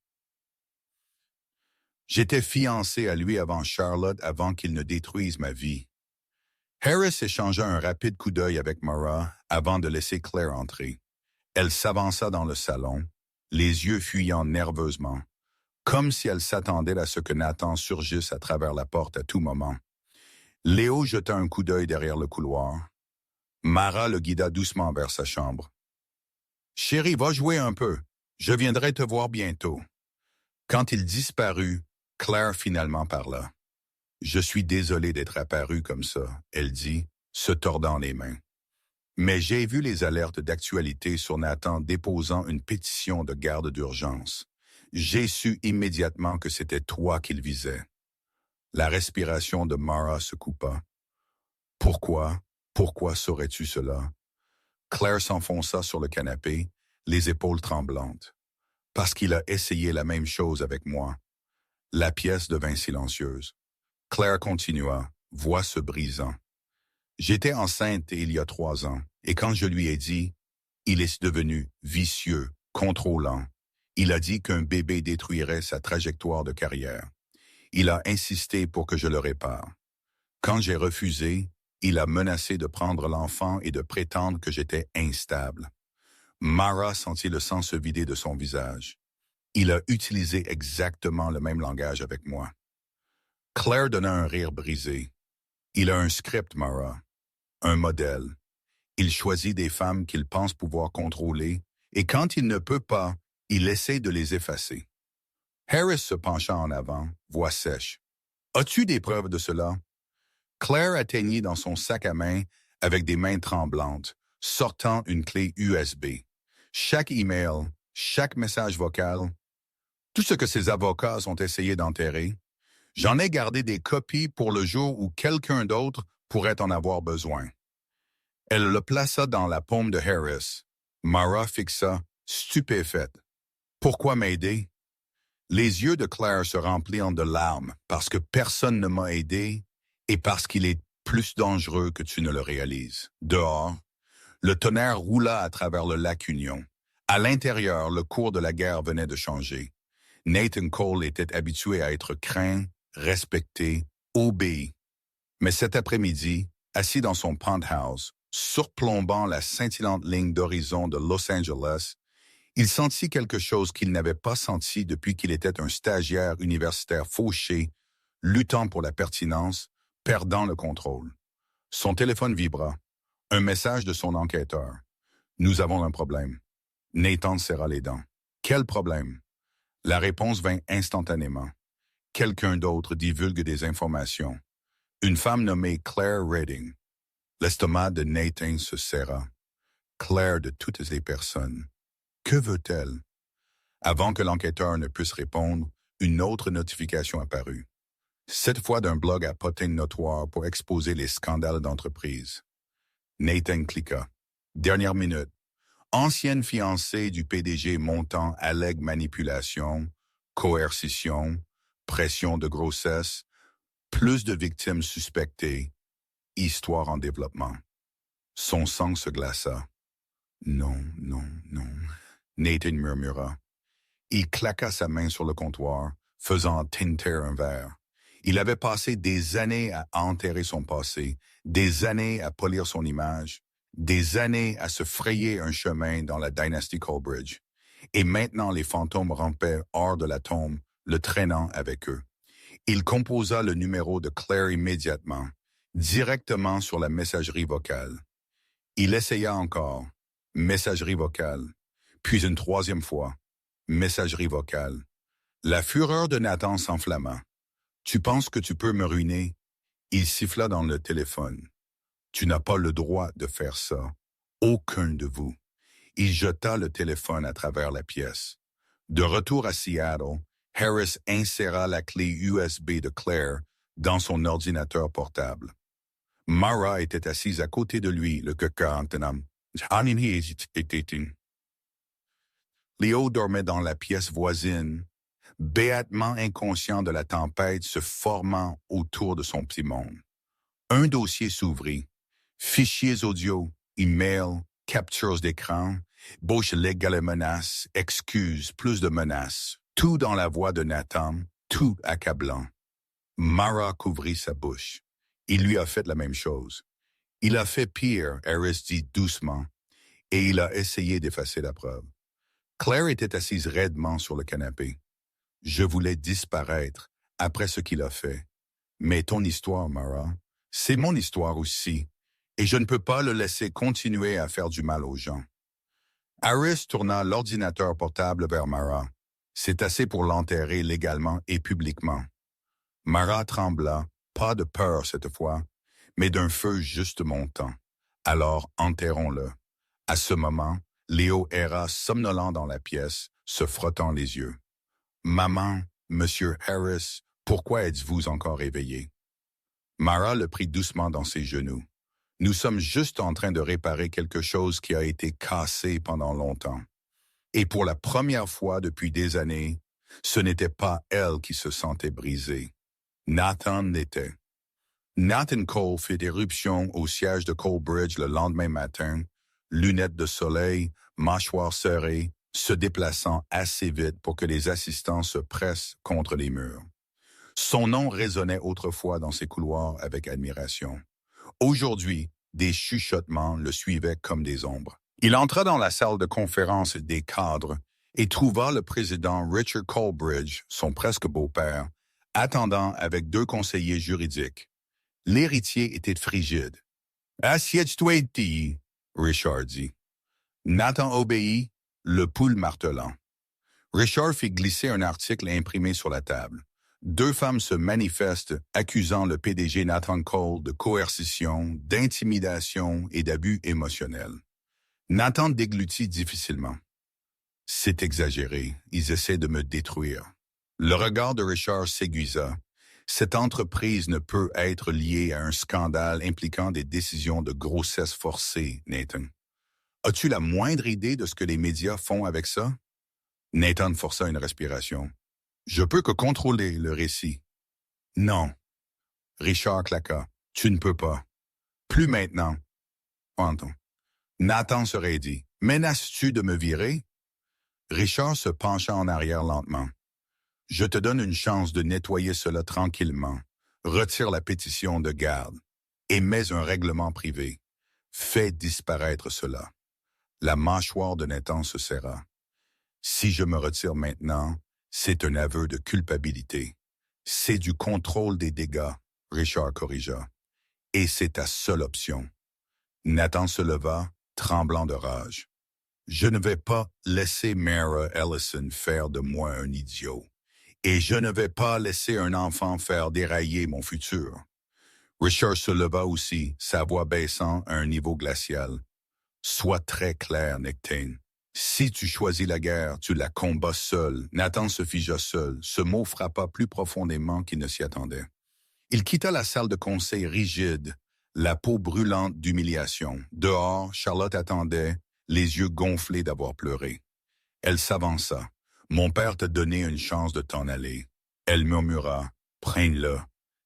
« J'étais fiancée à lui avant Charlotte, avant qu'il ne détruise ma vie. » Harris échangea un rapide coup d'œil avec Mara avant de laisser Claire entrer. Elle s'avança dans le salon, les yeux fuyant nerveusement, comme si elle s'attendait à ce que Nathan surgisse à travers la porte à tout moment. Léo jeta un coup d'œil derrière le couloir. Mara le guida doucement vers sa chambre. « Chérie, va jouer un peu. Je viendrai te voir bientôt. » Quand il disparut, Claire finalement parla. « Je suis désolée d'être apparue comme ça, » elle dit, se tordant les mains. « Mais j'ai vu les alertes d'actualité sur Nathan déposant une pétition de garde d'urgence. J'ai su immédiatement que c'était toi qu'il visait. » La respiration de Mara se coupa. « Pourquoi? Pourquoi saurais-tu cela? » Claire s'enfonça sur le canapé, les épaules tremblantes. « Parce qu'il a essayé la même chose avec moi. » La pièce devint silencieuse. Claire continua, voix se brisant. « J'étais enceinte il y a 3 ans, et quand je lui ai dit, il est devenu vicieux, contrôlant. Il a dit qu'un bébé détruirait sa trajectoire de carrière. Il a insisté pour que je le répare. Quand j'ai refusé, il a menacé de prendre l'enfant et de prétendre que j'étais instable. » Mara sentit le sang se vider de son visage. Il a utilisé exactement le même langage avec moi. Claire donna un rire brisé. Il a un script, Mara. Un modèle. Il choisit des femmes qu'il pense pouvoir contrôler, et quand il ne peut pas, il essaie de les effacer. Harris se pencha en avant, voix sèche. « As-tu des preuves de cela? » Claire atteignit dans son sac à main avec des mains tremblantes, sortant une clé USB. Chaque email, chaque message vocal, tout ce que ses avocats ont essayé d'enterrer, j'en ai gardé des copies pour le jour où quelqu'un d'autre pourrait en avoir besoin. Elle le plaça dans la paume de Harris. Mara fixa, stupéfaite. « Pourquoi m'aider? » Les yeux de Claire se remplirent de larmes parce que personne ne m'a aidé et parce qu'il est plus dangereux que tu ne le réalises. Dehors, le tonnerre roula à travers le lac Union. À l'intérieur, le cours de la guerre venait de changer. Nathan Cole était habitué à être craint, respecté, obéi. Mais cet après-midi, assis dans son penthouse, surplombant la scintillante ligne d'horizon de Los Angeles, il sentit quelque chose qu'il n'avait pas senti depuis qu'il était un stagiaire universitaire fauché, luttant pour la pertinence, perdant le contrôle. Son téléphone vibra. Un message de son enquêteur. « Nous avons un problème. » Nathan serra les dents. « Quel problème? » La réponse vint instantanément. Quelqu'un d'autre divulgue des informations. Une femme nommée Claire Reading. L'estomac de Nathan se serra. Claire de toutes les personnes. Que veut-elle? Avant que l'enquêteur ne puisse répondre, une autre notification apparut. Cette fois d'un blog à potins notoire pour exposer les scandales d'entreprise. Nathan cliqua. Dernière minute. Ancienne fiancée du PDG montant allègue manipulation, coercition, pression de grossesse, plus de victimes suspectées, histoire en développement. Son sang se glaça. Non, non, non. Nathan murmura. Il claqua sa main sur le comptoir, faisant tinter un verre. Il avait passé des années à enterrer son passé, des années à polir son image, des années à se frayer un chemin dans la dynastie Colbridge. Et maintenant les fantômes rampaient hors de la tombe, le traînant avec eux. Il composa le numéro de Claire immédiatement, directement sur la messagerie vocale. Il essaya encore. Messagerie vocale. Puis une troisième fois. Messagerie vocale. La fureur de Nathan s'enflamma. « Tu penses que tu peux me ruiner? » Il siffla dans le téléphone. « Tu n'as pas le droit de faire ça. Aucun de vous. » Il jeta le téléphone à travers la pièce. De retour à Seattle, Harris inséra la clé USB de Claire dans son ordinateur portable. Mara était assise à côté de lui, le cœur en tenant. Léo dormait dans la pièce voisine, béatement inconscient de la tempête se formant autour de son petit monde. Un dossier s'ouvrit. Fichiers audio, emails, captures d'écran, bauche légale menaces, excuses, plus de menaces. Tout dans la voix de Nathan, tout accablant. Mara couvrit sa bouche. Il lui a fait la même chose. Il a fait pire, Harris dit doucement, et il a essayé d'effacer la preuve. Claire était assise raidement sur le canapé. Je voulais disparaître après ce qu'il a fait. Mais ton histoire, Mara, c'est mon histoire aussi, et je ne peux pas le laisser continuer à faire du mal aux gens. Harris tourna l'ordinateur portable vers Mara. C'est assez pour l'enterrer légalement et publiquement. Mara trembla, pas de peur cette fois, mais d'un feu juste montant. Alors enterrons-le. À ce moment, Léo erra somnolent dans la pièce, se frottant les yeux. « Maman, Monsieur Harris, pourquoi êtes-vous encore éveillé? » Mara le prit doucement dans ses genoux. « Nous sommes juste en train de réparer quelque chose qui a été cassé pendant longtemps. Et pour la première fois depuis des années, ce n'était pas elle qui se sentait brisée. Nathan l'était. » Nathan Cole fit éruption au siège de Colebridge le lendemain matin, lunettes de soleil, mâchoire serrée, se déplaçant assez vite pour que les assistants se pressent contre les murs. Son nom résonnait autrefois dans ces couloirs avec admiration. Aujourd'hui, des chuchotements le suivaient comme des ombres. Il entra dans la salle de conférence des cadres et trouva le président Richard Colebridge, son presque beau-père, attendant avec 2 conseillers juridiques. L'héritier était frigide. « Assieds-toi, Richard dit. Nathan obéit, le pouls martelant. Richard fit glisser un article imprimé sur la table. 2 femmes se manifestent accusant le PDG Nathan Cole de coercition, d'intimidation et d'abus émotionnels. Nathan déglutit difficilement. « C'est exagéré, ils essaient de me détruire. » Le regard de Richard s'aiguisa. Cette entreprise ne peut être liée à un scandale impliquant des décisions de grossesse forcée, Nathan. As-tu la moindre idée de ce que les médias font avec ça? Nathan força une respiration. Je peux que contrôler le récit. Non. Richard claqua. Tu ne peux pas. Plus maintenant. Entends. Nathan se raidit. Menaces-tu de me virer? Richard se pencha en arrière lentement. Je te donne une chance de nettoyer cela tranquillement. Retire la pétition de garde. Émets un règlement privé. Fais disparaître cela. La mâchoire de Nathan se serra. Si je me retire maintenant, c'est un aveu de culpabilité. C'est du contrôle des dégâts, Richard corrigea. Et c'est ta seule option. Nathan se leva, tremblant de rage. Je ne vais pas laisser Mara Ellison faire de moi un idiot. Et je ne vais pas laisser un enfant faire dérailler mon futur. Richard se leva aussi, sa voix baissant à un niveau glacial. Sois très clair, Nectane. Si tu choisis la guerre, tu la combats seul. Nathan se figea seul. Ce mot frappa plus profondément qu'il ne s'y attendait. Il quitta la salle de conseil rigide, la peau brûlante d'humiliation. Dehors, Charlotte attendait, les yeux gonflés d'avoir pleuré. Elle s'avança. « Mon père t'a donné une chance de t'en aller. » Elle murmura. « Prends-le. »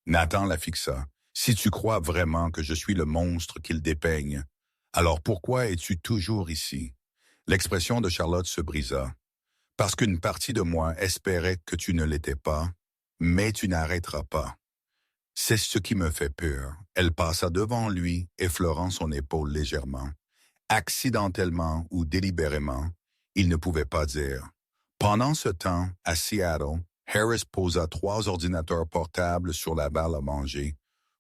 Nathan la fixa. « Si tu crois vraiment que je suis le monstre qu'il dépeigne, alors pourquoi es-tu toujours ici? » L'expression de Charlotte se brisa. « Parce qu'une partie de moi espérait que tu ne l'étais pas, mais tu n'arrêteras pas. » C'est ce qui me fait peur. Elle passa devant lui, effleurant son épaule légèrement. Accidentellement ou délibérément, il ne pouvait pas dire. Pendant ce temps, à Seattle, Harris posa 3 ordinateurs portables sur la balle à manger,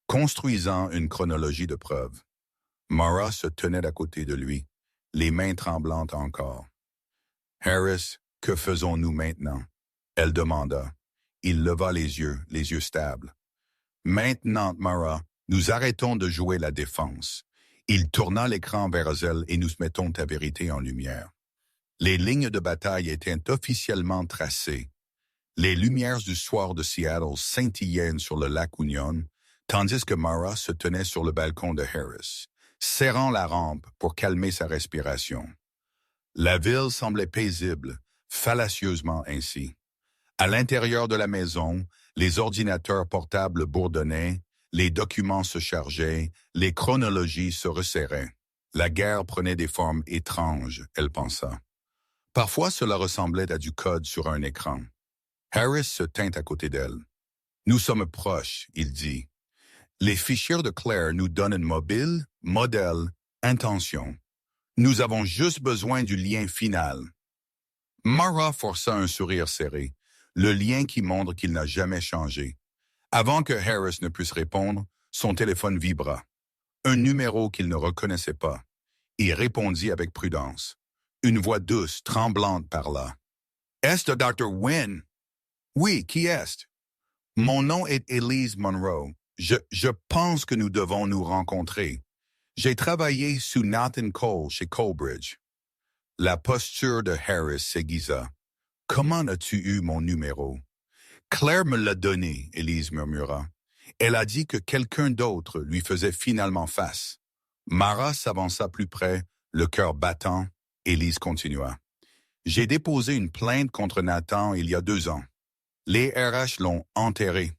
construisant une chronologie de preuves. Mara se tenait à côté de lui, les mains tremblantes encore. « Harris, que faisons-nous maintenant? » Elle demanda. Il leva les yeux stables. « Maintenant, Mara, nous arrêtons de jouer la défense. » Il tourna l'écran vers elle et nous mettons ta vérité en lumière. Les lignes de bataille étaient officiellement tracées. Les lumières du soir de Seattle scintillaient sur le lac Union, tandis que Mara se tenait sur le balcon de Harris, serrant la rampe pour calmer sa respiration. La ville semblait paisible, fallacieusement ainsi. À l'intérieur de la maison, les ordinateurs portables bourdonnaient, les documents se chargeaient, les chronologies se resserraient. La guerre prenait des formes étranges, elle pensa. Parfois, cela ressemblait à du code sur un écran. Harris se tint à côté d'elle. « Nous sommes proches, » il dit. « Les fichiers de Claire nous donnent un mobile, modèle, intention. Nous avons juste besoin du lien final. » Mara força un sourire serré, le lien qui montre qu'il n'a jamais changé. Avant que Harris ne puisse répondre, son téléphone vibra. Un numéro qu'il ne reconnaissait pas. Il répondit avec prudence. Une voix douce, tremblante parla. « Est-ce Dr. Wynne? »« Oui, qui est-ce? »« Mon nom est Elise Monroe. Je pense que nous devons nous rencontrer. J'ai travaillé sous Nathan Cole chez Colebridge. » La posture de Harris s'aiguisa. « Comment as-tu eu mon numéro? »« Claire me l'a donné, » Elise murmura. « Elle a dit que quelqu'un d'autre lui faisait finalement face. » Mara s'avança plus près, le cœur battant. Elise continua. « J'ai déposé une plainte contre Nathan il y a 2 ans. Les RH l'ont enterré.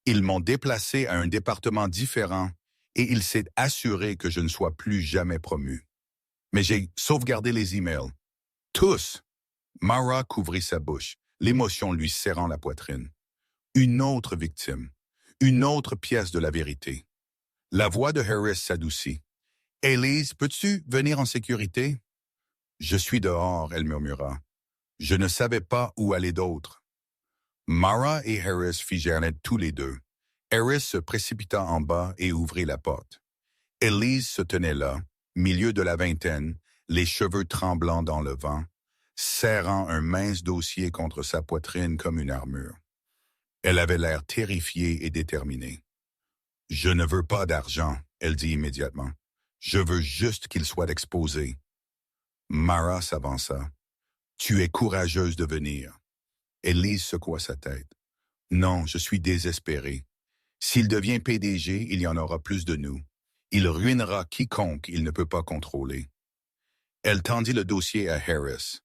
Ils m'ont déplacé à un département différent et il s'est assuré que je ne sois plus jamais promu. Mais j'ai sauvegardé les emails. Tous! » Mara couvrit sa bouche, l'émotion lui serrant la poitrine. Une autre victime, une autre pièce de la vérité. La voix de Harris s'adoucit. « Elise, peux-tu venir en sécurité? »« Je suis dehors, » elle murmura. « Je ne savais pas où aller d'autre. » Mara et Harris figèrent tous les deux. Harris se précipita en bas et ouvrit la porte. Elise se tenait là, milieu de la vingtaine, les cheveux tremblants dans le vent, serrant un mince dossier contre sa poitrine comme une armure. Elle avait l'air terrifiée et déterminée. « Je ne veux pas d'argent, » elle dit immédiatement. « Je veux juste qu'il soit exposé. » Mara s'avança. « Tu es courageuse de venir. » Elise secoua sa tête. « Non, je suis désespérée. S'il devient PDG, il y en aura plus de nous. Il ruinera quiconque il ne peut pas contrôler. » Elle tendit le dossier à Harris.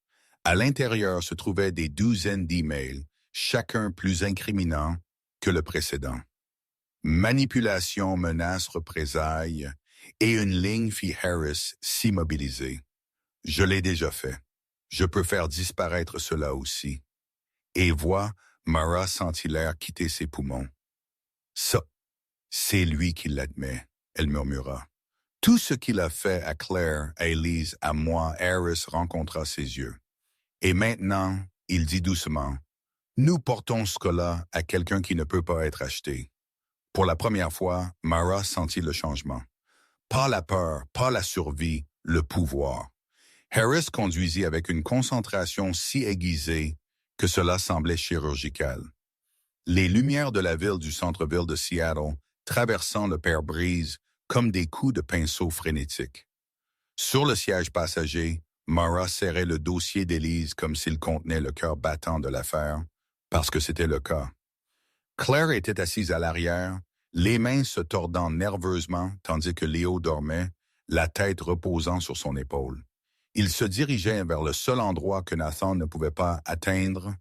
À l'intérieur se trouvaient des douzaines d'emails, chacun plus incriminant que le précédent. Manipulation, menace, représailles, et une ligne fit Harris s'immobiliser. « Je l'ai déjà fait. Je peux faire disparaître cela aussi. » Et voix, Mara sentit l'air quitter ses poumons. « Ça, c'est lui qui l'admet, » elle murmura. « Tout ce qu'il a fait à Claire, à Elise, à moi, Harris rencontra ses yeux. Et maintenant, il dit doucement, « Nous portons ce cas-là à quelqu'un qui ne peut pas être acheté. » Pour la première fois, Mara sentit le changement. Pas la peur, pas la survie, le pouvoir. Harris conduisit avec une concentration si aiguisée que cela semblait chirurgical. Les lumières de la ville du centre-ville de Seattle traversant le pare-brise comme des coups de pinceau frénétiques. Sur le siège passager, Mara serrait le dossier d'Elise comme s'il contenait le cœur battant de l'affaire, parce que c'était le cas. Claire était assise à l'arrière, les mains se tordant nerveusement tandis que Léo dormait, la tête reposant sur son épaule. Il se dirigeait vers le seul endroit que Nathan ne pouvait pas atteindre,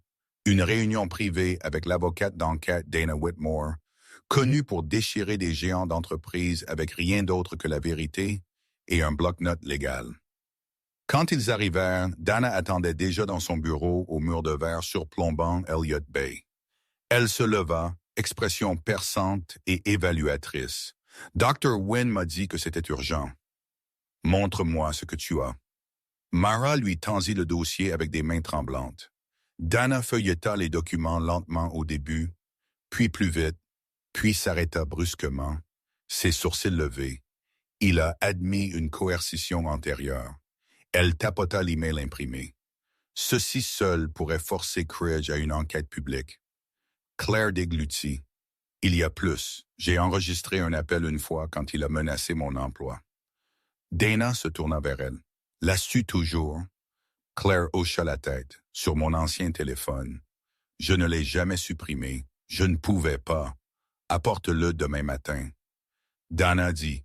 une réunion privée avec l'avocate d'enquête Dana Whitmore, connue pour déchirer des géants d'entreprise avec rien d'autre que la vérité et un bloc-notes légal. Quand ils arrivèrent, Dana attendait déjà dans son bureau au mur de verre surplombant Elliott Bay. Elle se leva, expression perçante et évaluatrice. « Dr. Wynne m'a dit que c'était urgent. Montre-moi ce que tu as. » Mara lui tendit le dossier avec des mains tremblantes. Dana feuilleta les documents lentement au début, puis plus vite, puis s'arrêta brusquement, ses sourcils levés. Il a admis une coercition antérieure. Elle tapota l'email imprimé. Ceci seul pourrait forcer Cridge à une enquête publique. Claire déglutit. Il y a plus. J'ai enregistré un appel une fois quand il a menacé mon emploi. Dana se tourna vers elle. L'as-tu toujours? Claire hocha la tête. Sur mon ancien téléphone. Je ne l'ai jamais supprimé. Je ne pouvais pas. Apporte-le demain matin. Dana dit.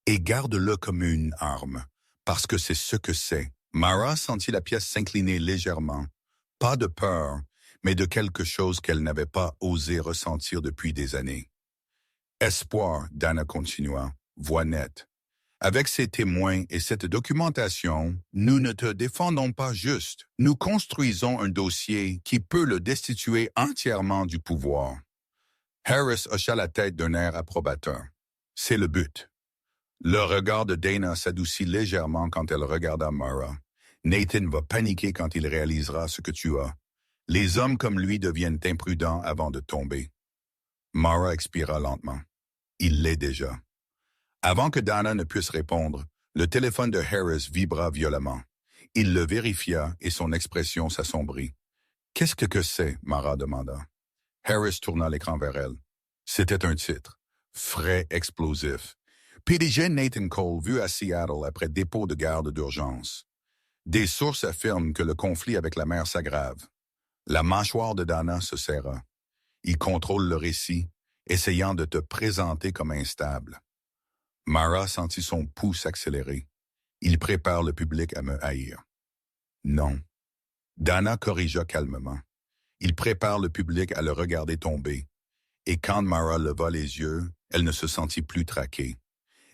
Et garde-le comme une arme, parce que c'est ce que c'est. Mara sentit la pièce s'incliner légèrement. Pas de peur, mais de quelque chose qu'elle n'avait pas osé ressentir depuis des années. Espoir, Dana continua, voix nette. Avec ces témoins et cette documentation, nous ne te défendons pas juste. Nous construisons un dossier qui peut le destituer entièrement du pouvoir. Harris hocha la tête d'un air approbateur. C'est le but. Le regard de Dana s'adoucit légèrement quand elle regarda Mara. Nathan va paniquer quand il réalisera ce que tu as. Les hommes comme lui deviennent imprudents avant de tomber. Mara expira lentement. Il l'est déjà. Avant que Dana ne puisse répondre, le téléphone de Harris vibra violemment. Il le vérifia et son expression s'assombrit. « Qu'est-ce que c'est ?» Mara demanda. Harris tourna l'écran vers elle. C'était un titre. Frais explosif. PDG Nathan Cole vu à Seattle après dépôt de garde d'urgence. Des sources affirment que le conflit avec la mère s'aggrave. La mâchoire de Dana se serra. Il contrôle le récit, essayant de te présenter comme instable. Mara sentit son pouls s'accélérer. Il prépare le public à me haïr. Non. Dana corrigea calmement. Il prépare le public à le regarder tomber. Et quand Mara leva les yeux, elle ne se sentit plus traquée.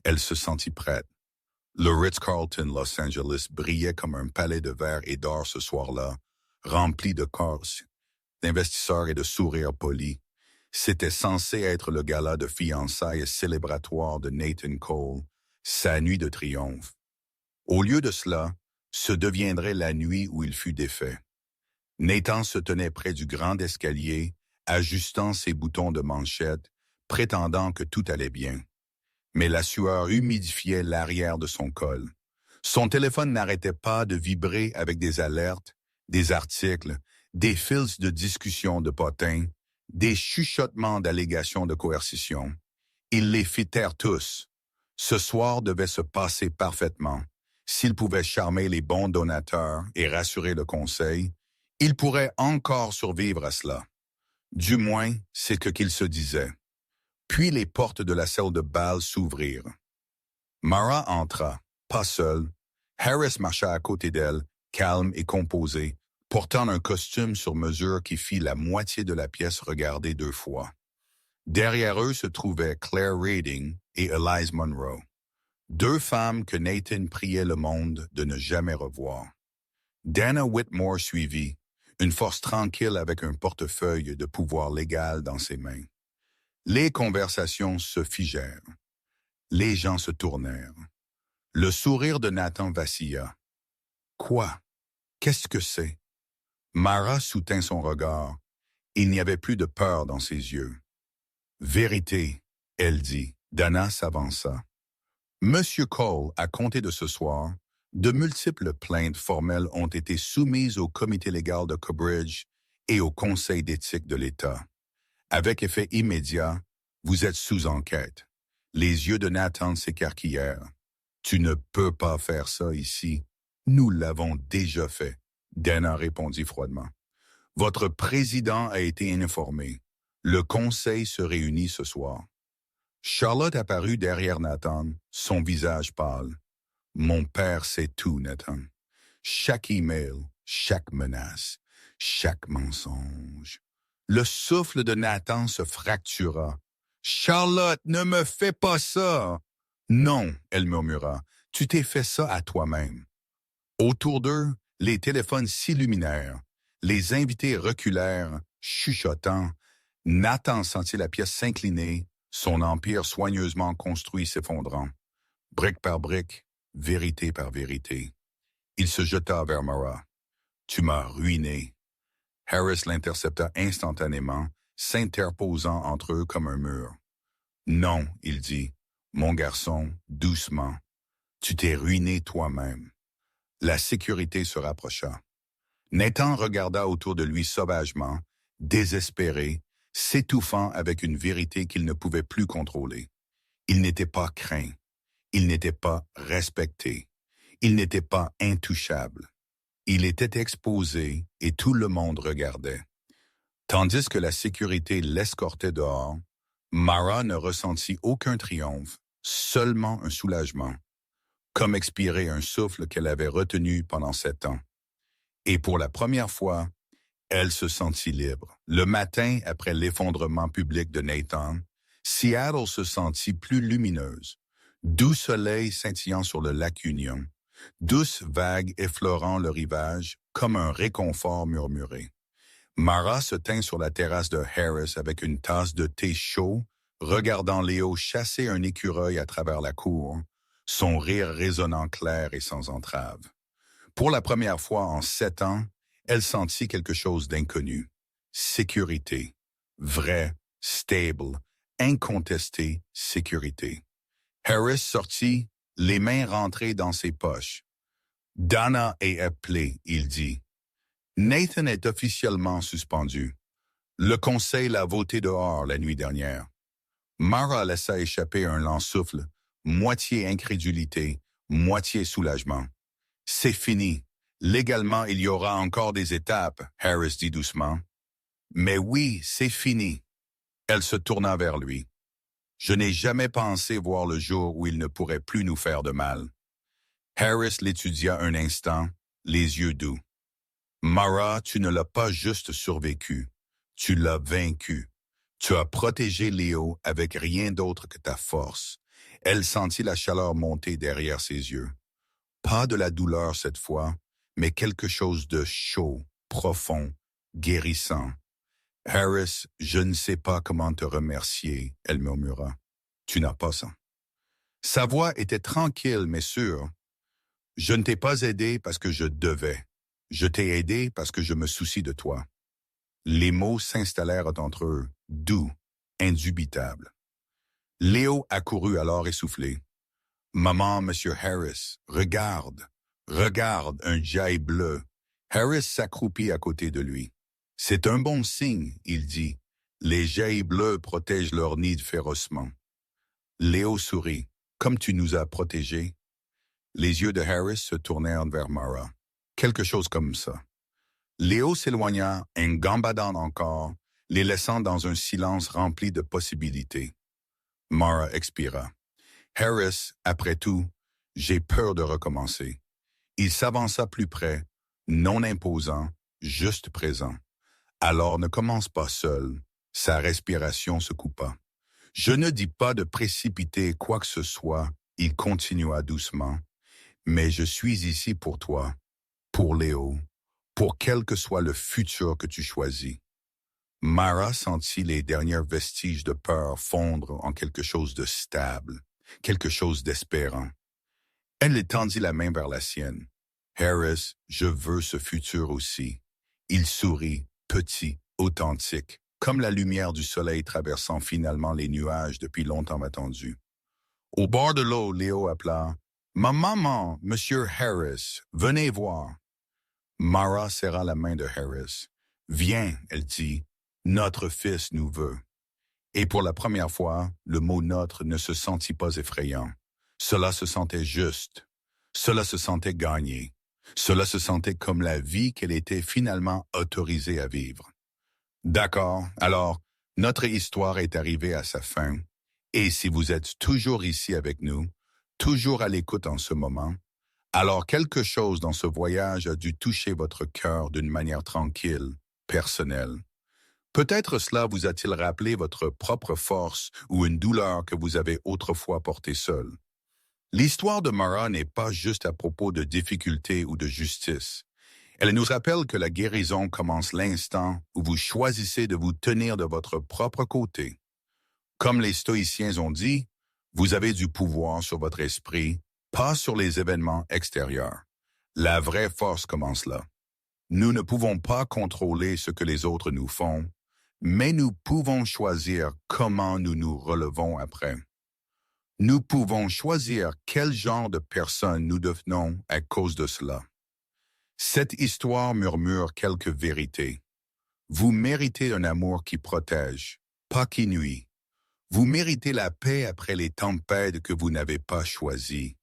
Elle se sentit prête. Le Ritz-Carlton Los Angeles brillait comme un palais de verre et d'or ce soir-là, rempli de corps, d'investisseurs et de sourires polis. C'était censé être le gala de fiançailles célébratoire de Nathan Cole, sa nuit de triomphe. Au lieu de cela, ce deviendrait la nuit où il fut défait. Nathan se tenait près du grand escalier, ajustant ses boutons de manchette, prétendant que tout allait bien. Mais la sueur humidifiait l'arrière de son col. Son téléphone n'arrêtait pas de vibrer avec des alertes, des articles, des fils de discussion de potins, des chuchotements d'allégations de coercition. Il les fit taire tous. Ce soir devait se passer parfaitement. S'il pouvait charmer les bons donateurs et rassurer le conseil, il pourrait encore survivre à cela. Du moins, c'est ce qu'il se disait. Puis les portes de la salle de bal s'ouvrirent. Mara entra, pas seule. Harris marcha à côté d'elle, calme et composé, portant un costume sur mesure qui fit la moitié de la pièce regarder 2 fois. Derrière eux se trouvaient Claire Rading et Elise Monroe, 2 femmes que Nathan priait le monde de ne jamais revoir. Dana Whitmore suivit, une force tranquille avec un portefeuille de pouvoir légal dans ses mains. Les conversations se figèrent. Les gens se tournèrent. Le sourire de Nathan vacilla. Quoi? Qu'est-ce que c'est? Mara soutint son regard. Il n'y avait plus de peur dans ses yeux. Vérité, elle dit. Dana s'avança. Monsieur Cole, à compter de ce soir, de multiples plaintes formelles ont été soumises au comité légal de Cobridge et au conseil d'éthique de l'État. Avec effet immédiat, vous êtes sous enquête. Les yeux de Nathan s'écarquillèrent. Tu ne peux pas faire ça ici. Nous l'avons déjà fait, Dana répondit froidement. Votre président a été informé. Le conseil se réunit ce soir. Charlotte apparut derrière Nathan, son visage pâle. Mon père sait tout, Nathan. Chaque email, chaque menace, chaque mensonge. Le souffle de Nathan se fractura. « Charlotte, ne me fais pas ça! »« Non, » elle murmura, « tu t'es fait ça à toi-même. » Autour d'eux, les téléphones s'illuminèrent. Les invités reculèrent, chuchotant. Nathan sentit la pièce s'incliner, son empire soigneusement construit s'effondrant. Brique par brique, vérité par vérité. Il se jeta vers Mara. « Tu m'as ruiné. » Harris l'intercepta instantanément, s'interposant entre eux comme un mur. « Non, il dit, Mon garçon, doucement, tu t'es ruiné toi-même. La sécurité se rapprocha. Nathan regarda autour de lui sauvagement, désespéré, s'étouffant avec une vérité qu'il ne pouvait plus contrôler. Il n'était pas craint. Il n'était pas respecté. Il n'était pas intouchable. Il était exposé et tout le monde regardait. Tandis que la sécurité l'escortait dehors, Mara ne ressentit aucun triomphe, seulement un soulagement, comme expirer un souffle qu'elle avait retenu pendant 7 ans. Et pour la première fois, elle se sentit libre. Le matin, après l'effondrement public de Nathan, Seattle se sentit plus lumineuse. Doux soleil scintillant sur le lac Union, douces vagues effleurant le rivage comme un réconfort murmuré. Mara se tint sur la terrasse de Harris avec une tasse de thé chaud, regardant Léo chasser un écureuil à travers la cour, son rire résonnant clair et sans entrave. Pour la première fois en 7 ans, elle sentit quelque chose d'inconnu. Sécurité. Vraie, stable, incontestée sécurité. Harris sortit, les mains rentrées dans ses poches. Dana est appelée, il dit. Nathan est officiellement suspendu. Le conseil l'a voté dehors la nuit dernière. Mara laissa échapper un lent souffle, moitié incrédulité, moitié soulagement. C'est fini. Légalement, il y aura encore des étapes, Harris dit doucement. Mais oui, c'est fini. Elle se tourna vers lui. Je n'ai jamais pensé voir le jour où il ne pourrait plus nous faire de mal. Harris l'étudia un instant, les yeux doux. Mara, tu ne l'as pas juste survécu, tu l'as vaincu. Tu as protégé Léo avec rien d'autre que ta force. Elle sentit la chaleur monter derrière ses yeux. Pas de la douleur cette fois, mais quelque chose de chaud, profond, guérissant. Harris, je ne sais pas comment te remercier, elle murmura. Tu n'as pas ça. Sa voix était tranquille mais sûre. Je ne t'ai pas aidé parce que je devais. Je t'ai aidé parce que je me soucie de toi. Les mots s'installèrent entre eux, doux, indubitables. Léo accourut alors essoufflé. Maman, Monsieur Harris, regarde, regarde un jail bleu. Harris s'accroupit à côté de lui. C'est un bon signe, il dit. Les geais bleus protègent leur nid férocement. Léo sourit. Comme tu nous as protégés. Les yeux de Harris se tournèrent vers Mara. Quelque chose comme ça. Léo s'éloigna, en gambadant encore, les laissant dans un silence rempli de possibilités. Mara expira. Harris, après tout, j'ai peur de recommencer. Il s'avança plus près, non imposant, juste présent. Alors ne commence pas seul. Sa respiration se coupa. Je ne dis pas de précipiter quoi que ce soit, il continua doucement. Mais je suis ici pour toi, pour Léo, pour quel que soit le futur que tu choisis. Mara sentit les derniers vestiges de peur fondre en quelque chose de stable, quelque chose d'espérant. Elle étendit la main vers la sienne. Harris, je veux ce futur aussi. Il sourit, petit, authentique, comme la lumière du soleil traversant finalement les nuages depuis longtemps attendus. Au bord de l'eau, Léo appela « Ma maman, Monsieur Harris, venez voir. » Mara serra la main de Harris. « Viens, elle dit, notre fils nous veut. » Et pour la première fois, le mot « notre » ne se sentit pas effrayant. Cela se sentait juste. Cela se sentait gagné. Cela se sentait comme la vie qu'elle était finalement autorisée à vivre. D'accord, alors, notre histoire est arrivée à sa fin. Et si vous êtes toujours ici avec nous, toujours à l'écoute en ce moment, alors quelque chose dans ce voyage a dû toucher votre cœur d'une manière tranquille, personnelle. Peut-être cela vous a-t-il rappelé votre propre force ou une douleur que vous avez autrefois portée seule. L'histoire de Mara n'est pas juste à propos de difficultés ou de justice. Elle nous rappelle que la guérison commence l'instant où vous choisissez de vous tenir de votre propre côté. Comme les stoïciens ont dit, vous avez du pouvoir sur votre esprit, pas sur les événements extérieurs. La vraie force commence là. Nous ne pouvons pas contrôler ce que les autres nous font, mais nous pouvons choisir comment nous nous relevons après. Nous pouvons choisir quel genre de personne nous devenons à cause de cela. Cette histoire murmure quelques vérités. Vous méritez un amour qui protège, pas qui nuit. Vous méritez la paix après les tempêtes que vous n'avez pas choisies.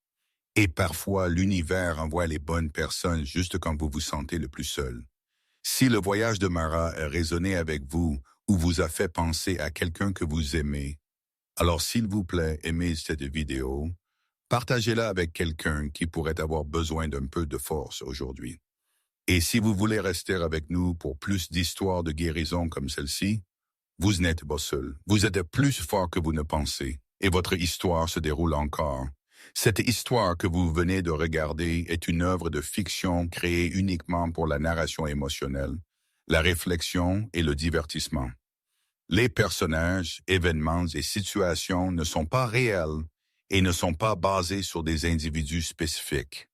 Et parfois, l'univers envoie les bonnes personnes juste quand vous vous sentez le plus seul. Si le voyage de Mara a résonné avec vous ou vous a fait penser à quelqu'un que vous aimez, alors s'il vous plaît, aimez cette vidéo, partagez-la avec quelqu'un qui pourrait avoir besoin d'un peu de force aujourd'hui. Et si vous voulez rester avec nous pour plus d'histoires de guérison comme celle-ci, vous n'êtes pas seul. Vous êtes plus fort que vous ne pensez, et votre histoire se déroule encore. Cette histoire que vous venez de regarder est une œuvre de fiction créée uniquement pour la narration émotionnelle, la réflexion et le divertissement. Les personnages, événements et situations ne sont pas réels et ne sont pas basés sur des individus spécifiques.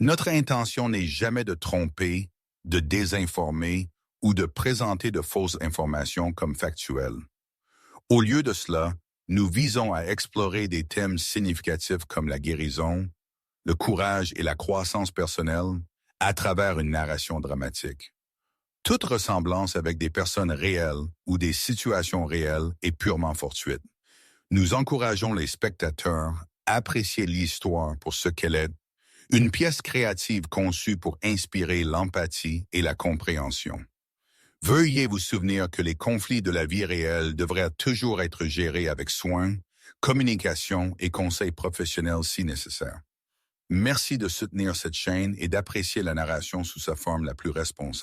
Notre intention n'est jamais de tromper, de désinformer ou de présenter de fausses informations comme factuelles. Au lieu de cela, nous visons à explorer des thèmes significatifs comme la guérison, le courage et la croissance personnelle à travers une narration dramatique. Toute ressemblance avec des personnes réelles ou des situations réelles est purement fortuite. Nous encourageons les spectateurs à apprécier l'histoire pour ce qu'elle est, une pièce créative conçue pour inspirer l'empathie et la compréhension. Veuillez vous souvenir que les conflits de la vie réelle devraient toujours être gérés avec soin, communication et conseils professionnels si nécessaire. Merci de soutenir cette chaîne et d'apprécier la narration sous sa forme la plus responsable.